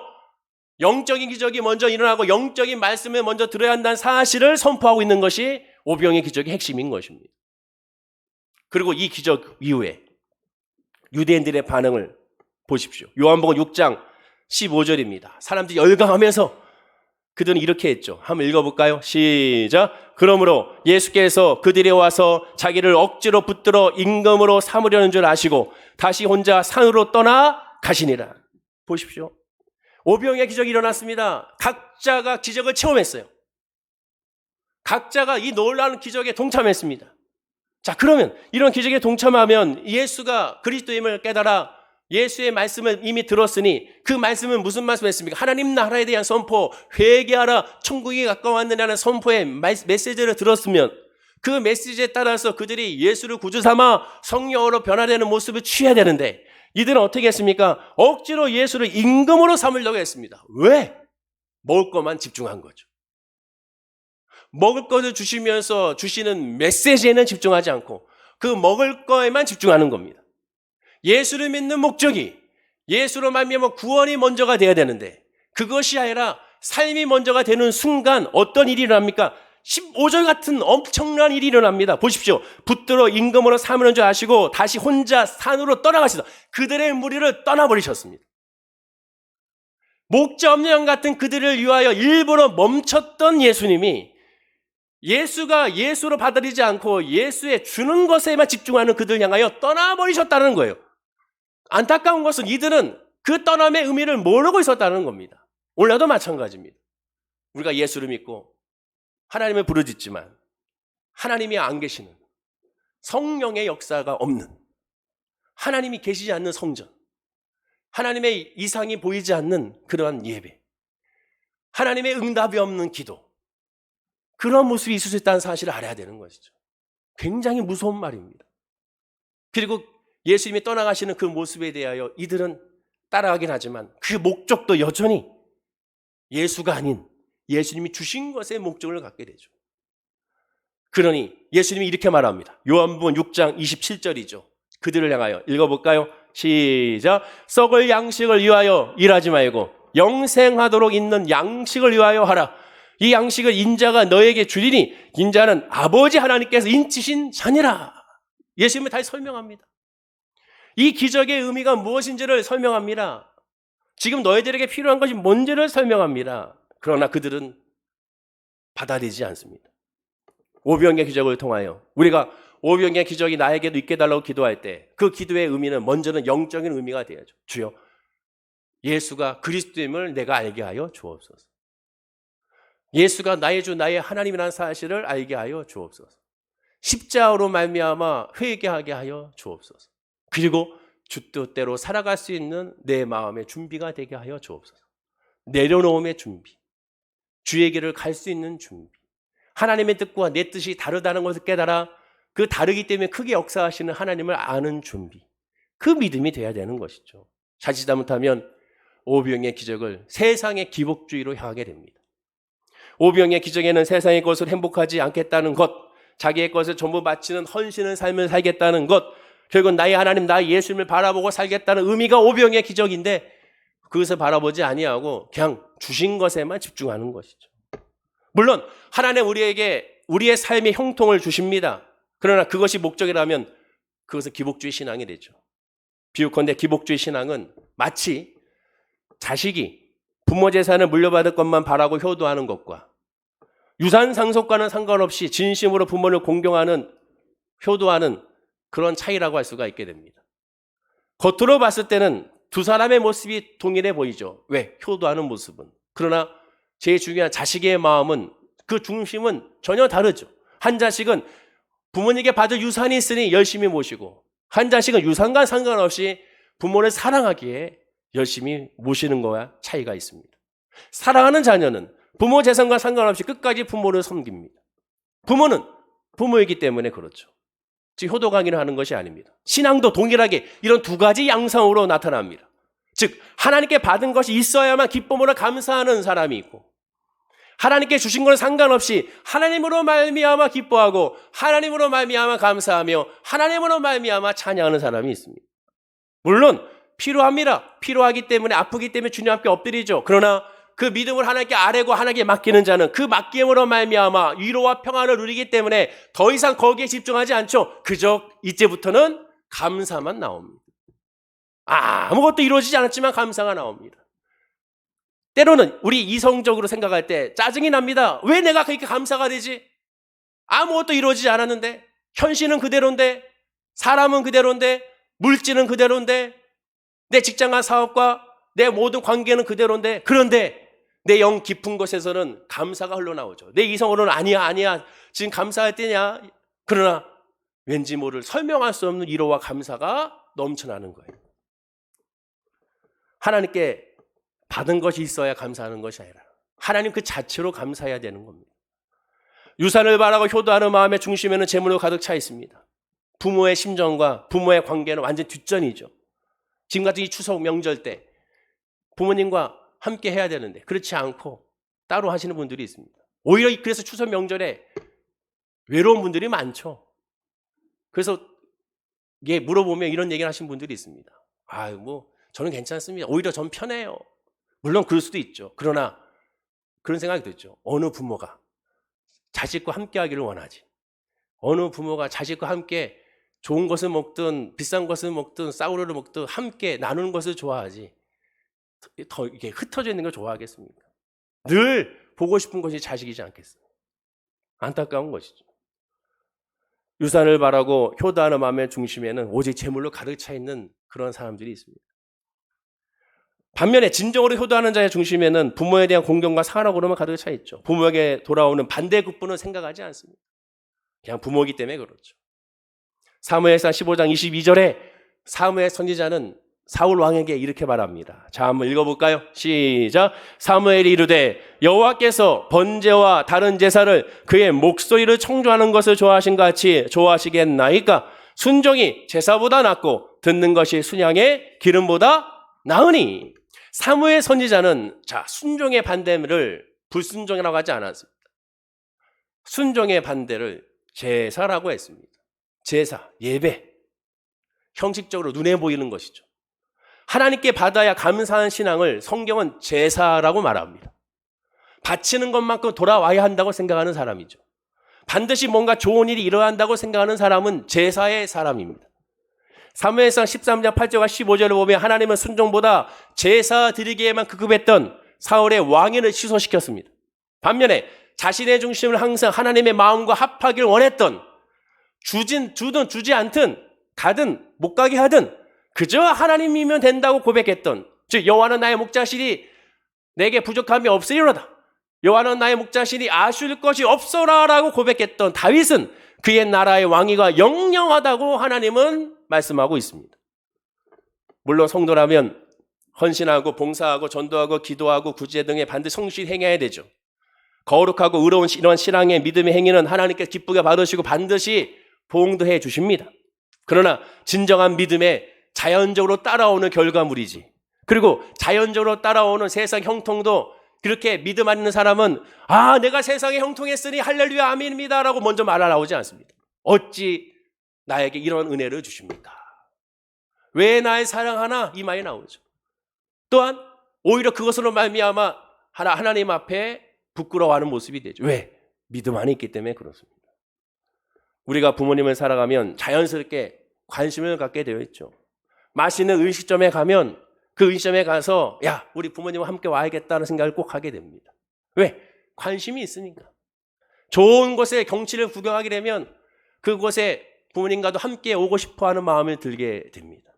영적인 기적이 먼저 일어나고 영적인 말씀을 먼저 들어야 한다는 사실을 선포하고 있는 것이 오병의 기적의 핵심인 것입니다. 그리고 이 기적 이후에 유대인들의 반응을 보십시오. 요한복음 6장 15절입니다. 사람들이 열광하면서 그들은 이렇게 했죠. 한번 읽어볼까요? 시작. 그러므로 예수께서 그들이 와서 자기를 억지로 붙들어 임금으로 삼으려는 줄 아시고 다시 혼자 산으로 떠나 가시니라. 보십시오. 오병의 기적이 일어났습니다. 각자가 기적을 체험했어요. 각자가 이 놀라운 기적에 동참했습니다. 자, 그러면 이런 기적에 동참하면 예수가 그리스도임을 깨달아 예수의 말씀을 이미 들었으니 그 말씀은 무슨 말씀이었습니까? 하나님 나라에 대한 선포, 회개하라, 천국이 가까웠느냐는 선포의 메시지를 들었으면 그 메시지에 따라서 그들이 예수를 구주 삼아 성령으로 변화되는 모습을 취해야 되는데 이들은 어떻게 했습니까? 억지로 예수를 임금으로 삼으려고 했습니다. 왜? 먹을 것만 집중한 거죠. 먹을 것을 주시면서 주시는 메시지에는 집중하지 않고 그 먹을 거에만 집중하는 겁니다. 예수를 믿는 목적이 예수로 말미암아 구원이 먼저가 돼야 되는데 그것이 아니라 삶이 먼저가 되는 순간 어떤 일이 일어납니까? 15절 같은 엄청난 일이 일어납니다. 보십시오. 붙들어 임금으로 삼으는 줄 아시고 다시 혼자 산으로 떠나가시다. 그들의 무리를 떠나버리셨습니다. 목자 없는 양 같은 그들을 위하여 일부러 멈췄던 예수님이 예수가 예수로 받아들이지 않고 예수의 주는 것에만 집중하는 그들을 향하여 떠나버리셨다는 거예요. 안타까운 것은 이들은 그 떠남의 의미를 모르고 있었다는 겁니다. 오늘도 마찬가지입니다. 우리가 예수를 믿고 하나님을 부르짖지만 하나님이 안 계시는 성령의 역사가 없는 하나님이 계시지 않는 성전, 하나님의 이상이 보이지 않는 그러한 예배, 하나님의 응답이 없는 기도, 그런 모습이 있을 수 있다는 사실을 알아야 되는 것이죠. 굉장히 무서운 말입니다. 그리고 예수님이 떠나가시는 그 모습에 대하여 이들은 따라가긴 하지만 그 목적도 여전히 예수가 아닌 예수님이 주신 것에 목적을 갖게 되죠. 그러니 예수님이 이렇게 말합니다. 요한복음 6장 27절이죠. 그들을 향하여 읽어볼까요? 시작. 썩을 양식을 위하여 일하지 말고 영생하도록 있는 양식을 위하여 하라. 이 양식을 인자가 너에게 주리니 인자는 아버지 하나님께서 인치신 자니라. 예수님이 다시 설명합니다. 이 기적의 의미가 무엇인지를 설명합니다. 지금 너희들에게 필요한 것이 뭔지를 설명합니다. 그러나 그들은 받아들이지 않습니다. 오병의 기적을 통하여 우리가 오병의 기적이 나에게도 있게 달라고 기도할 때 그 기도의 의미는 먼저는 영적인 의미가 되어야죠. 주여, 예수가 그리스도임을 내가 알게 하여 주옵소서. 예수가 나의 주 나의 하나님이라는 사실을 알게 하여 주옵소서. 십자가로 말미암아 회개하게 하여 주옵소서. 그리고 주 뜻대로 살아갈 수 있는 내 마음의 준비가 되게 하여 주옵소서. 내려놓음의 준비, 주의 길을 갈 수 있는 준비, 하나님의 뜻과 내 뜻이 다르다는 것을 깨달아 그 다르기 때문에 크게 역사하시는 하나님을 아는 준비, 그 믿음이 돼야 되는 것이죠. 자칫 잘못하면 오병의 기적을 세상의 기복주의로 향하게 됩니다. 오병의 기적에는 세상의 것을 행복하지 않겠다는 것, 자기의 것을 전부 바치는 헌신의 삶을 살겠다는 것, 결국 나의 하나님, 나의 예수님을 바라보고 살겠다는 의미가 오병의 기적인데 그것을 바라보지 아니하고 그냥 주신 것에만 집중하는 것이죠. 물론 하나님 우리에게 우리의 삶의 형통을 주십니다. 그러나 그것이 목적이라면 그것은 기복주의 신앙이 되죠. 비유컨대 기복주의 신앙은 마치 자식이 부모 재산을 물려받을 것만 바라고 효도하는 것과 유산 상속과는 상관없이 진심으로 부모를 공경하는, 효도하는 그런 차이라고 할 수가 있게 됩니다. 겉으로 봤을 때는 두 사람의 모습이 동일해 보이죠. 왜? 효도하는 모습은. 그러나 제일 중요한 자식의 마음은, 그 중심은 전혀 다르죠. 한 자식은 부모님께 받을 유산이 있으니 열심히 모시고, 한 자식은 유산과 상관없이 부모를 사랑하기에 열심히 모시는 거와 차이가 있습니다. 사랑하는 자녀는 부모 재산과 상관없이 끝까지 부모를 섬깁니다. 부모는 부모이기 때문에 그렇죠. 즉 효도 강의를 하는 것이 아닙니다. 신앙도 동일하게 이런 두 가지 양상으로 나타납니다. 즉 하나님께 받은 것이 있어야만 기쁨으로 감사하는 사람이 있고, 하나님께 주신 건 상관없이 하나님으로 말미암아 기뻐하고 하나님으로 말미암아 감사하며 하나님으로 말미암아 찬양하는 사람이 있습니다. 물론 필요합니다. 필요하기 때문에, 아프기 때문에 주님 앞에 엎드리죠. 그러나 그 믿음을 하나님께 아뢰고 하나님께 맡기는 자는 그 맡김으로 말미암아 위로와 평안을 누리기 때문에 더 이상 거기에 집중하지 않죠. 그저 이제부터는 감사만 나옵니다. 아무것도 이루어지지 않았지만 감사가 나옵니다. 때로는 우리 이성적으로 생각할 때 짜증이 납니다. 왜 내가 그렇게 감사가 되지? 아무것도 이루어지지 않았는데, 현실은 그대로인데, 사람은 그대로인데, 물질은 그대로인데, 내 직장과 사업과 내 모든 관계는 그대로인데, 그런데 내 영 깊은 곳에서는 감사가 흘러나오죠. 내 이성으로는 아니야 지금 감사할 때냐? 그러나 왠지 모를 설명할 수 없는 위로와 감사가 넘쳐나는 거예요. 하나님께 받은 것이 있어야 감사하는 것이 아니라 하나님 그 자체로 감사해야 되는 겁니다. 유산을 바라고 효도하는 마음의 중심에는 재물로 가득 차 있습니다. 부모의 심정과 부모의 관계는 완전 뒷전이죠. 지금 같은 이 추석 명절 때 부모님과 함께 해야 되는데 그렇지 않고 따로 하시는 분들이 있습니다. 오히려 그래서 추석 명절에 외로운 분들이 많죠. 그래서 이게 물어보면 이런 얘기를 하신 분들이 있습니다. 저는 괜찮습니다. 오히려 전 편해요. 물론 그럴 수도 있죠. 그러나 그런 생각이 들죠. 어느 부모가 자식과 함께 하기를 원하지. 어느 부모가 자식과 함께 좋은 것을 먹든 비싼 것을 먹든 싸우려를 먹든 함께 나누는 것을 좋아하지. 더 이게 흩어져 있는 걸 좋아하겠습니까? 늘 보고 싶은 것이 자식이지 않겠어요? 안타까운 것이죠. 유산을 바라고 효도하는 마음의 중심에는 오직 재물로 가득 차 있는 그런 사람들이 있습니다. 반면에 진정으로 효도하는 자의 중심에는 부모에 대한 공경과 사랑으로만 가득 차 있죠. 부모에게 돌아오는 반대 국부는 생각하지 않습니다. 그냥 부모이기 때문에 그렇죠. 사무엘상 15장 22절에 사무엘 선지자는 사울 왕에게 이렇게 말합니다. 자, 한번 읽어볼까요? 시작. 사무엘이 이르되 여호와께서 번제와 다른 제사를 그의 목소리를 청조하는 것을 좋아하신 같이 좋아하시겠나이까? 순종이 제사보다 낫고 듣는 것이 순양의 기름보다 나으니. 사무엘 선지자는 순종의 반대를 불순종이라고 하지 않았습니다. 순종의 반대를 제사라고 했습니다. 제사, 예배. 형식적으로 눈에 보이는 것이죠. 하나님께 받아야 감사한 신앙을 성경은 제사라고 말합니다. 바치는 것만큼 돌아와야 한다고 생각하는 사람이죠. 반드시 뭔가 좋은 일이 일어야 한다고 생각하는 사람은 제사의 사람입니다. 사무엘상 13장 8절과 15절을 보면 하나님은 순종보다 제사 드리기에만 급급했던 사울의 왕위를 취소시켰습니다. 반면에 자신의 중심을 항상 하나님의 마음과 합하길 원했던 주든 주지 않든 가든 못 가게 하든 그저 하나님이면 된다고 고백했던, 즉 여호와는 나의 목자시니 내게 부족함이 없으리로다. 여호와는 나의 목자시니 아쉬울 것이 없어라라고 고백했던 다윗은 그의 나라의 왕위가 영영하다고 하나님은 말씀하고 있습니다. 물론 성도라면 헌신하고 봉사하고 전도하고 기도하고 구제 등에 반드시 성실히 행해야 되죠. 거룩하고 의로운 이런 신앙의 믿음의 행위는 하나님께 기쁘게 받으시고 반드시 보응도 해 주십니다. 그러나 진정한 믿음에 자연적으로 따라오는 결과물이지. 그리고 자연적으로 따라오는 세상 형통도 그렇게 믿음 안 있는 사람은 내가 세상에 형통했으니 할렐루야 아멘입니다 라고 먼저 말하 나오지 않습니다. 어찌 나에게 이런 은혜를 주십니까? 왜 날 사랑하나? 이 말이 나오죠. 또한 오히려 그것으로 말미암아 하나님 앞에 부끄러워하는 모습이 되죠. 왜? 믿음 안에 있기 때문에 그렇습니다. 우리가 부모님을 살아가면 자연스럽게 관심을 갖게 되어 있죠. 맛있는 음식점에 가면 그 음식점에 가서 우리 부모님과 함께 와야겠다는 생각을 꼭 하게 됩니다. 왜? 관심이 있으니까. 좋은 곳의 경치를 구경하게 되면 그곳에 부모님과도 함께 오고 싶어하는 마음을 들게 됩니다.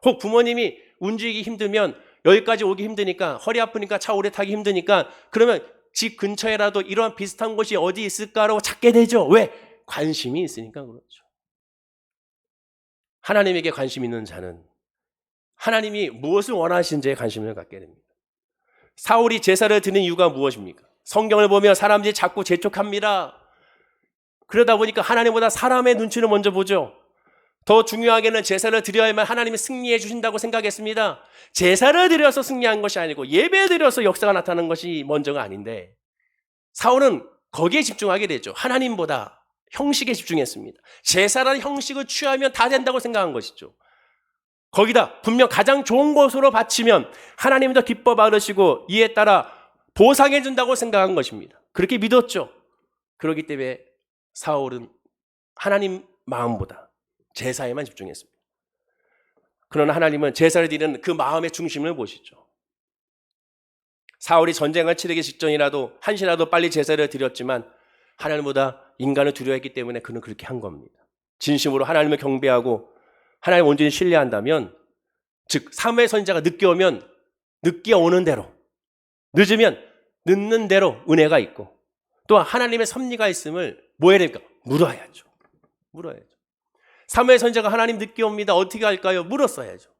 혹 부모님이 움직이기 힘들면 여기까지 오기 힘드니까 허리 아프니까 차 오래 타기 힘드니까 그러면 집 근처에라도 이런 비슷한 곳이 어디 있을까라고 찾게 되죠. 왜? 관심이 있으니까 그렇죠. 하나님에게 관심 있는 자는 하나님이 무엇을 원하시는지에 관심을 갖게 됩니다. 사울이 제사를 드리는 이유가 무엇입니까? 성경을 보면 사람들이 자꾸 재촉합니다. 그러다 보니까 하나님보다 사람의 눈치를 먼저 보죠. 더 중요하게는 제사를 드려야만 하나님이 승리해 주신다고 생각했습니다. 제사를 드려서 승리한 것이 아니고 예배 드려서 역사가 나타나는 것이 먼저가 아닌데 사울은 거기에 집중하게 되죠. 하나님보다 형식에 집중했습니다. 제사라는 형식을 취하면 다 된다고 생각한 것이죠. 거기다 분명 가장 좋은 곳으로 바치면 하나님이 더 기뻐 받으시고 이에 따라 보상해 준다고 생각한 것입니다. 그렇게 믿었죠. 그렇기 때문에 사울은 하나님 마음보다 제사에만 집중했습니다. 그러나 하나님은 제사를 드리는 그 마음의 중심을 보시죠. 사울이 전쟁을 치르기 직전이라도 한시라도 빨리 제사를 드렸지만 하나님보다 인간을 두려워했기 때문에 그는 그렇게 한 겁니다. 진심으로 하나님을 경배하고 하나님 온전히 신뢰한다면, 즉 사무엘 선지자가 늦게 오면 늦게 오는 대로, 늦으면 늦는 대로 은혜가 있고 또 하나님의 섭리가 있음을 뭐 해야 될까? 물어야죠. 사무엘 선지자가 하나님 늦게 옵니다. 어떻게 할까요? 물었어야죠.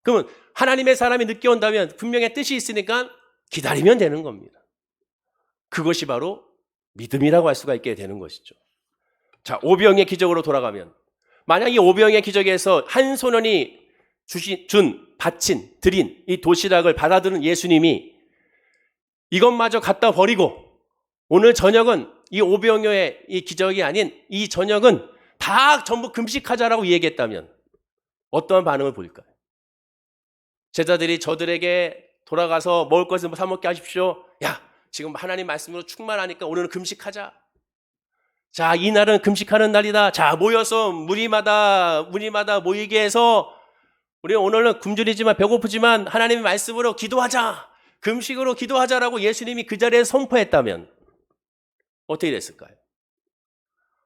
그러면 하나님의 사람이 늦게 온다면 분명히 뜻이 있으니까 기다리면 되는 겁니다. 그것이 바로 믿음이라고 할 수가 있게 되는 것이죠. 자, 오병의 기적으로 돌아가면 만약 이 오병의 기적에서 한 소년이 드린 이 도시락을 받아들은 예수님이 이것마저 갖다 버리고 오늘 저녁은 이 오병이어의 이 기적이 아닌 이 저녁은 다 전부 금식하자라고 얘기했다면 어떠한 반응을 보일까요? 제자들이 저들에게 돌아가서 먹을 것을 사 먹게 하십시오. 야, 지금 하나님 말씀으로 충만하니까 오늘은 금식하자. 자, 이날은 금식하는 날이다. 자, 모여서 무리마다 모이게 해서 우리 오늘은 굶주리지만 배고프지만 하나님의 말씀으로 기도하자. 금식으로 기도하자라고 예수님이 그 자리에 선포했다면 어떻게 됐을까요?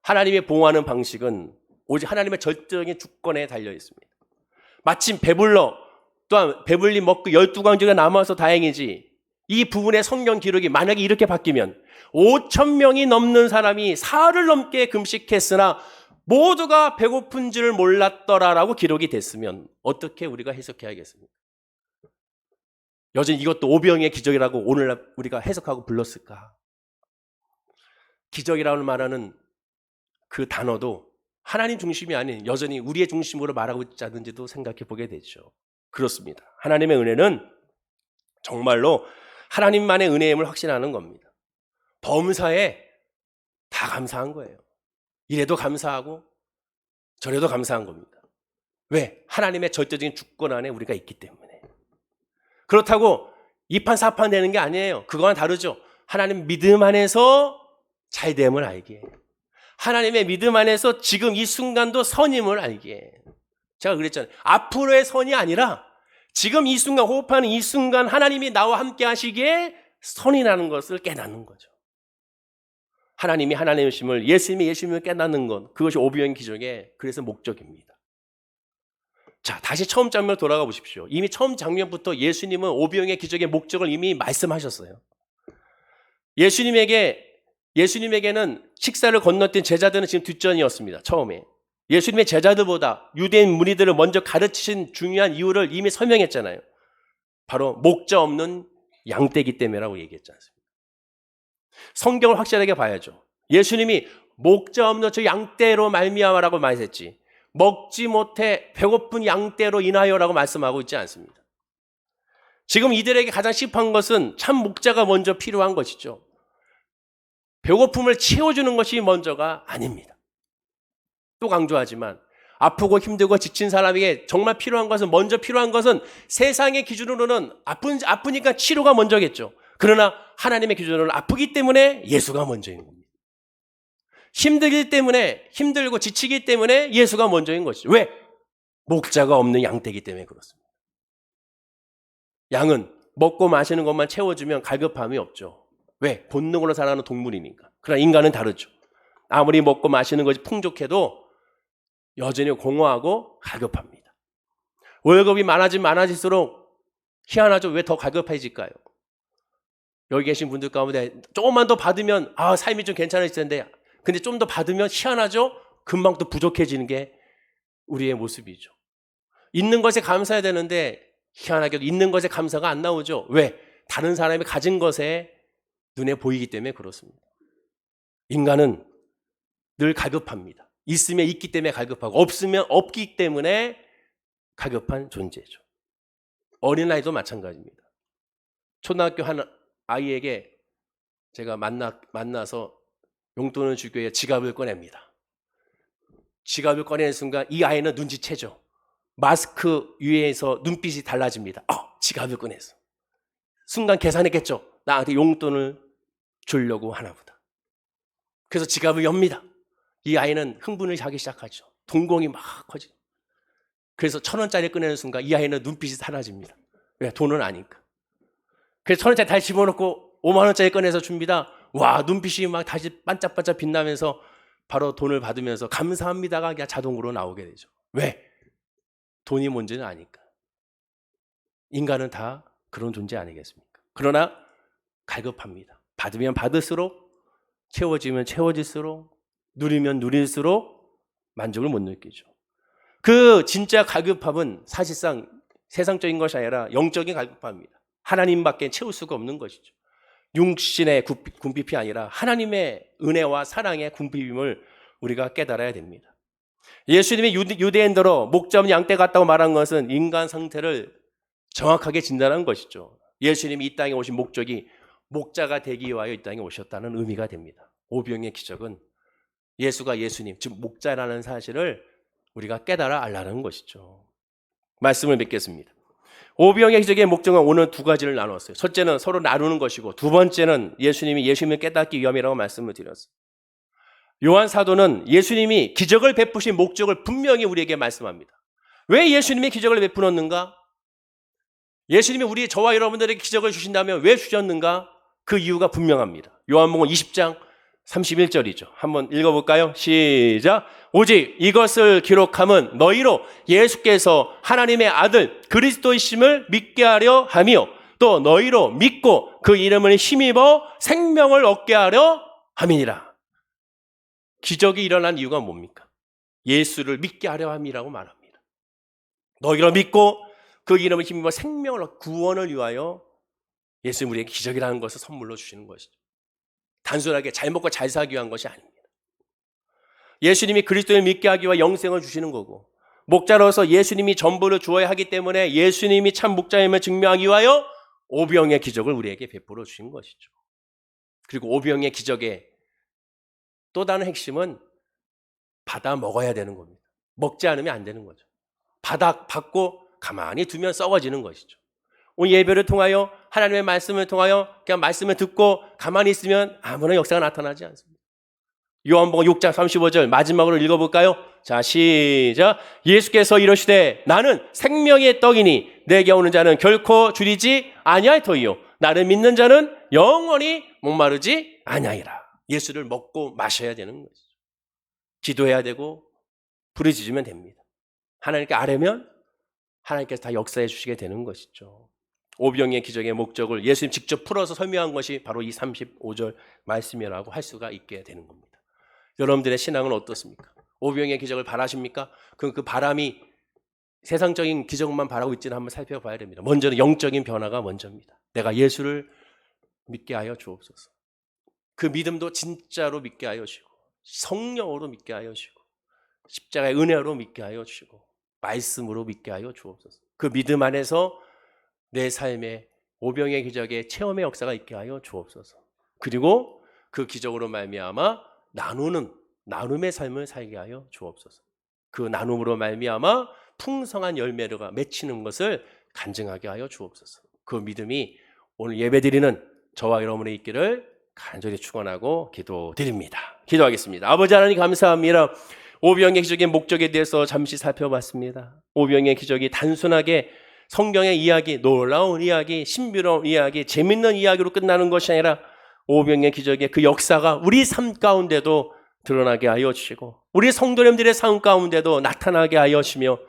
하나님의 보호하는 방식은 오직 하나님의 절대적인 주권에 달려 있습니다. 마침 배불러 또한 배불리 먹고 12광주가 남아서 다행이지 이 부분의 성경 기록이 만약에 이렇게 바뀌면 5,000명이 넘는 사람이 사흘을 넘게 금식했으나 모두가 배고픈 줄 몰랐더라라고 기록이 됐으면 어떻게 우리가 해석해야겠습니까? 여전히 이것도 오병의 기적이라고 오늘날 우리가 해석하고 불렀을까? 기적이라고 말하는 그 단어도 하나님 중심이 아닌 여전히 우리의 중심으로 말하고 있지 않은지도 생각해 보게 되죠. 그렇습니다. 하나님의 은혜는 정말로 하나님만의 은혜임을 확신하는 겁니다. 범사에 다 감사한 거예요. 이래도 감사하고 저래도 감사한 겁니다. 왜? 하나님의 절대적인 주권 안에 우리가 있기 때문에. 그렇다고 이판사판 되는 게 아니에요. 그거와는 다르죠. 하나님 믿음 안에서 잘됨을 알기에, 하나님의 믿음 안에서 지금 이 순간도 선임을 알기에. 제가 그랬잖아요. 앞으로의 선이 아니라 지금 이 순간 호흡하는 이 순간 하나님이 나와 함께 하시기에 선이 나는 것을 깨닫는 거죠. 하나님이 하나님이심을, 예수님이 예수님을 깨닫는 것, 그것이 오병이어 기적의 그래서 목적입니다. 자, 다시 처음 장면 돌아가 보십시오. 이미 처음 장면부터 예수님은 오병이어 기적의 목적을 이미 말씀하셨어요. 예수님에게는 식사를 건너뛴 제자들은 지금 뒷전이었습니다. 처음에. 예수님의 제자들보다 유대인 무리들을 먼저 가르치신 중요한 이유를 이미 설명했잖아요. 바로 목자 없는 양떼기 때문이라고 얘기했지 않습니까? 성경을 확실하게 봐야죠. 예수님이 목자 없는 저 양떼로 말미암아라고 말했지 먹지 못해 배고픈 양떼로 인하여라고 말씀하고 있지 않습니다. 지금 이들에게 가장 시급한 것은 참 목자가 먼저 필요한 것이죠. 배고픔을 채워주는 것이 먼저가 아닙니다. 또 강조하지만 아프고 힘들고 지친 사람에게 정말 필요한 것은, 먼저 필요한 것은 세상의 기준으로는 아프니까 치료가 먼저겠죠. 그러나 하나님의 기준으로는 아프기 때문에 예수가 먼저인 겁니다. 힘들기 때문에, 힘들고 지치기 때문에 예수가 먼저인 것이죠. 왜? 목자가 없는 양떼이기 때문에 그렇습니다. 양은 먹고 마시는 것만 채워주면 갈급함이 없죠. 왜? 본능으로 살아가는 동물이니까. 그러나 인간은 다르죠. 아무리 먹고 마시는 것이 풍족해도 여전히 공허하고 갈급합니다. 월급이 많아질수록 희한하죠. 왜 더 갈급해질까요? 여기 계신 분들 가운데 조금만 더 받으면 삶이 좀 괜찮아질 텐데, 근데 좀 더 받으면 희한하죠. 금방 또 부족해지는 게 우리의 모습이죠. 있는 것에 감사해야 되는데 희한하게도 있는 것에 감사가 안 나오죠. 왜? 다른 사람이 가진 것에 눈에 보이기 때문에 그렇습니다. 인간은 늘 갈급합니다. 있으면 있기 때문에 갈급하고 없으면 없기 때문에 갈급한 존재죠. 어린아이도 마찬가지입니다. 초등학교 한 아이에게 제가 만나서 용돈을 주기 위해 지갑을 꺼냅니다. 지갑을 꺼내는 순간 이 아이는 눈치채죠. 마스크 위에서 눈빛이 달라집니다. 지갑을 꺼내서. 순간 계산했겠죠. 나한테 용돈을 주려고 하나보다. 그래서 지갑을 엽니다. 이 아이는 흥분을 하기 시작하죠. 동공이 막 커지죠. 그래서 1,000원짜리 꺼내는 순간 이 아이는 눈빛이 사라집니다. 왜? 돈은 아니까. 그래서 1,000원짜리 다시 집어넣고 5만원짜리 꺼내서 줍니다. 와, 눈빛이 막 다시 반짝반짝 빛나면서 바로 돈을 받으면서 감사합니다가 그냥 자동으로 나오게 되죠. 왜? 돈이 뭔지는 아니까. 인간은 다 그런 존재 아니겠습니까? 그러나 갈급합니다. 받으면 받을수록, 채워지면 채워질수록, 누리면 누릴수록 만족을 못 느끼죠. 그 진짜 갈급함은 사실상 세상적인 것이 아니라 영적인 갈급함입니다. 하나님밖에 채울 수가 없는 것이죠. 육신의 궁핍이 아니라 하나님의 은혜와 사랑의 궁핍임을 우리가 깨달아야 됩니다. 예수님이 유대인들로 목자 없는 양떼 같다고 말한 것은 인간 상태를 정확하게 진단한 것이죠. 예수님이 이 땅에 오신 목적이 목자가 되기 위하여 이 땅에 오셨다는 의미가 됩니다. 오병의 기적은 예수가 예수님, 즉 목자라는 사실을 우리가 깨달아 알라는 것이죠. 말씀을 맺겠습니다. 오병의 기적의 목적은 오늘 두 가지를 나눴어요. 첫째는 서로 나누는 것이고, 두 번째는 예수님을 깨닫기 위함이라고 말씀을 드렸어요. 요한 사도는 예수님이 기적을 베푸신 목적을 분명히 우리에게 말씀합니다. 왜 예수님이 기적을 베푸었는가? 예수님이 저와 여러분들에게 기적을 주신다면 왜 주셨는가? 그 이유가 분명합니다. 요한복음 20장 31절이죠. 한번 읽어볼까요? 시작. 오직 이것을 기록함은 너희로 예수께서 하나님의 아들 그리스도이심을 믿게 하려 하며 또 너희로 믿고 그 이름을 힘입어 생명을 얻게 하려 함이니라. 기적이 일어난 이유가 뭡니까? 예수를 믿게 하려 함이라고 말합니다. 너희로 믿고 그 이름을 힘입어 생명을 구원을 위하여 예수님 우리에게 기적이라는 것을 선물로 주시는 것이죠. 단순하게 잘 먹고 잘 살기 위한 것이 아닙니다. 예수님이 그리스도를 믿게 하기 위해 영생을 주시는 거고, 목자로서 예수님이 전부를 주어야 하기 때문에 예수님이 참 목자임을 증명하기 위하여 오병의 기적을 우리에게 베풀어 주신 것이죠. 그리고 오병의 기적의 또 다른 핵심은 받아 먹어야 되는 겁니다. 먹지 않으면 안 되는 거죠. 받고 가만히 두면 썩어지는 것이죠. 오늘 예배를 통하여 하나님의 말씀을 통하여 그냥 말씀을 듣고 가만히 있으면 아무런 역사가 나타나지 않습니다. 요한복음 6장 35절 마지막으로 읽어볼까요? 자, 시작. 예수께서 이르시되 나는 생명의 떡이니 내게 오는 자는 결코 줄이지 아니할 터이요 나를 믿는 자는 영원히 목마르지 아니하리라. 예수를 먹고 마셔야 되는 것이죠. 기도해야 되고 부르짖으면 됩니다. 하나님께 아뢰면 하나님께서 다 역사해 주시게 되는 것이죠. 오병의 기적의 목적을 예수님 직접 풀어서 설명한 것이 바로 이 35절 말씀이라고 할 수가 있게 되는 겁니다. 여러분들의 신앙은 어떻습니까? 오병의 기적을 바라십니까? 그 바람이 세상적인 기적만 바라고 있지는 한번 살펴봐야 됩니다. 먼저는 영적인 변화가 먼저입니다. 내가 예수를 믿게 하여 주옵소서. 그 믿음도 진짜로 믿게 하여 주시고 성령으로 믿게 하여 주시고 십자가의 은혜로 믿게 하여 주시고 말씀으로 믿게 하여 주옵소서. 그 믿음 안에서 내 삶에 오병의 기적의 체험의 역사가 있게 하여 주옵소서. 그리고 그 기적으로 말미암아 나눔의 삶을 살게 하여 주옵소서. 그 나눔으로 말미암아 풍성한 열매가 맺히는 것을 간증하게 하여 주옵소서. 그 믿음이 오늘 예배드리는 저와 여러분의 있기를 간절히 축원하고 기도드립니다. 기도하겠습니다. 아버지 하나님 감사합니다. 오병의 기적의 목적에 대해서 잠시 살펴봤습니다. 오병의 기적이 단순하게 성경의 이야기, 놀라운 이야기, 신비로운 이야기, 재밌는 이야기로 끝나는 것이 아니라 오병의 기적의 그 역사가 우리 삶 가운데도 드러나게 하여 주시고 우리 성도님들의 삶 가운데도 나타나게 하여 주시며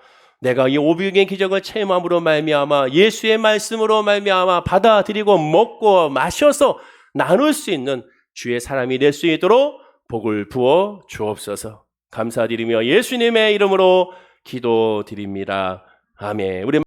내가 이 오병의 기적을 체험함으로 말미암아 예수의 말씀으로 말미암아 받아들이고 먹고 마셔서 나눌 수 있는 주의 사람이 될 수 있도록 복을 부어 주옵소서. 감사드리며 예수님의 이름으로 기도드립니다. 아멘. 우리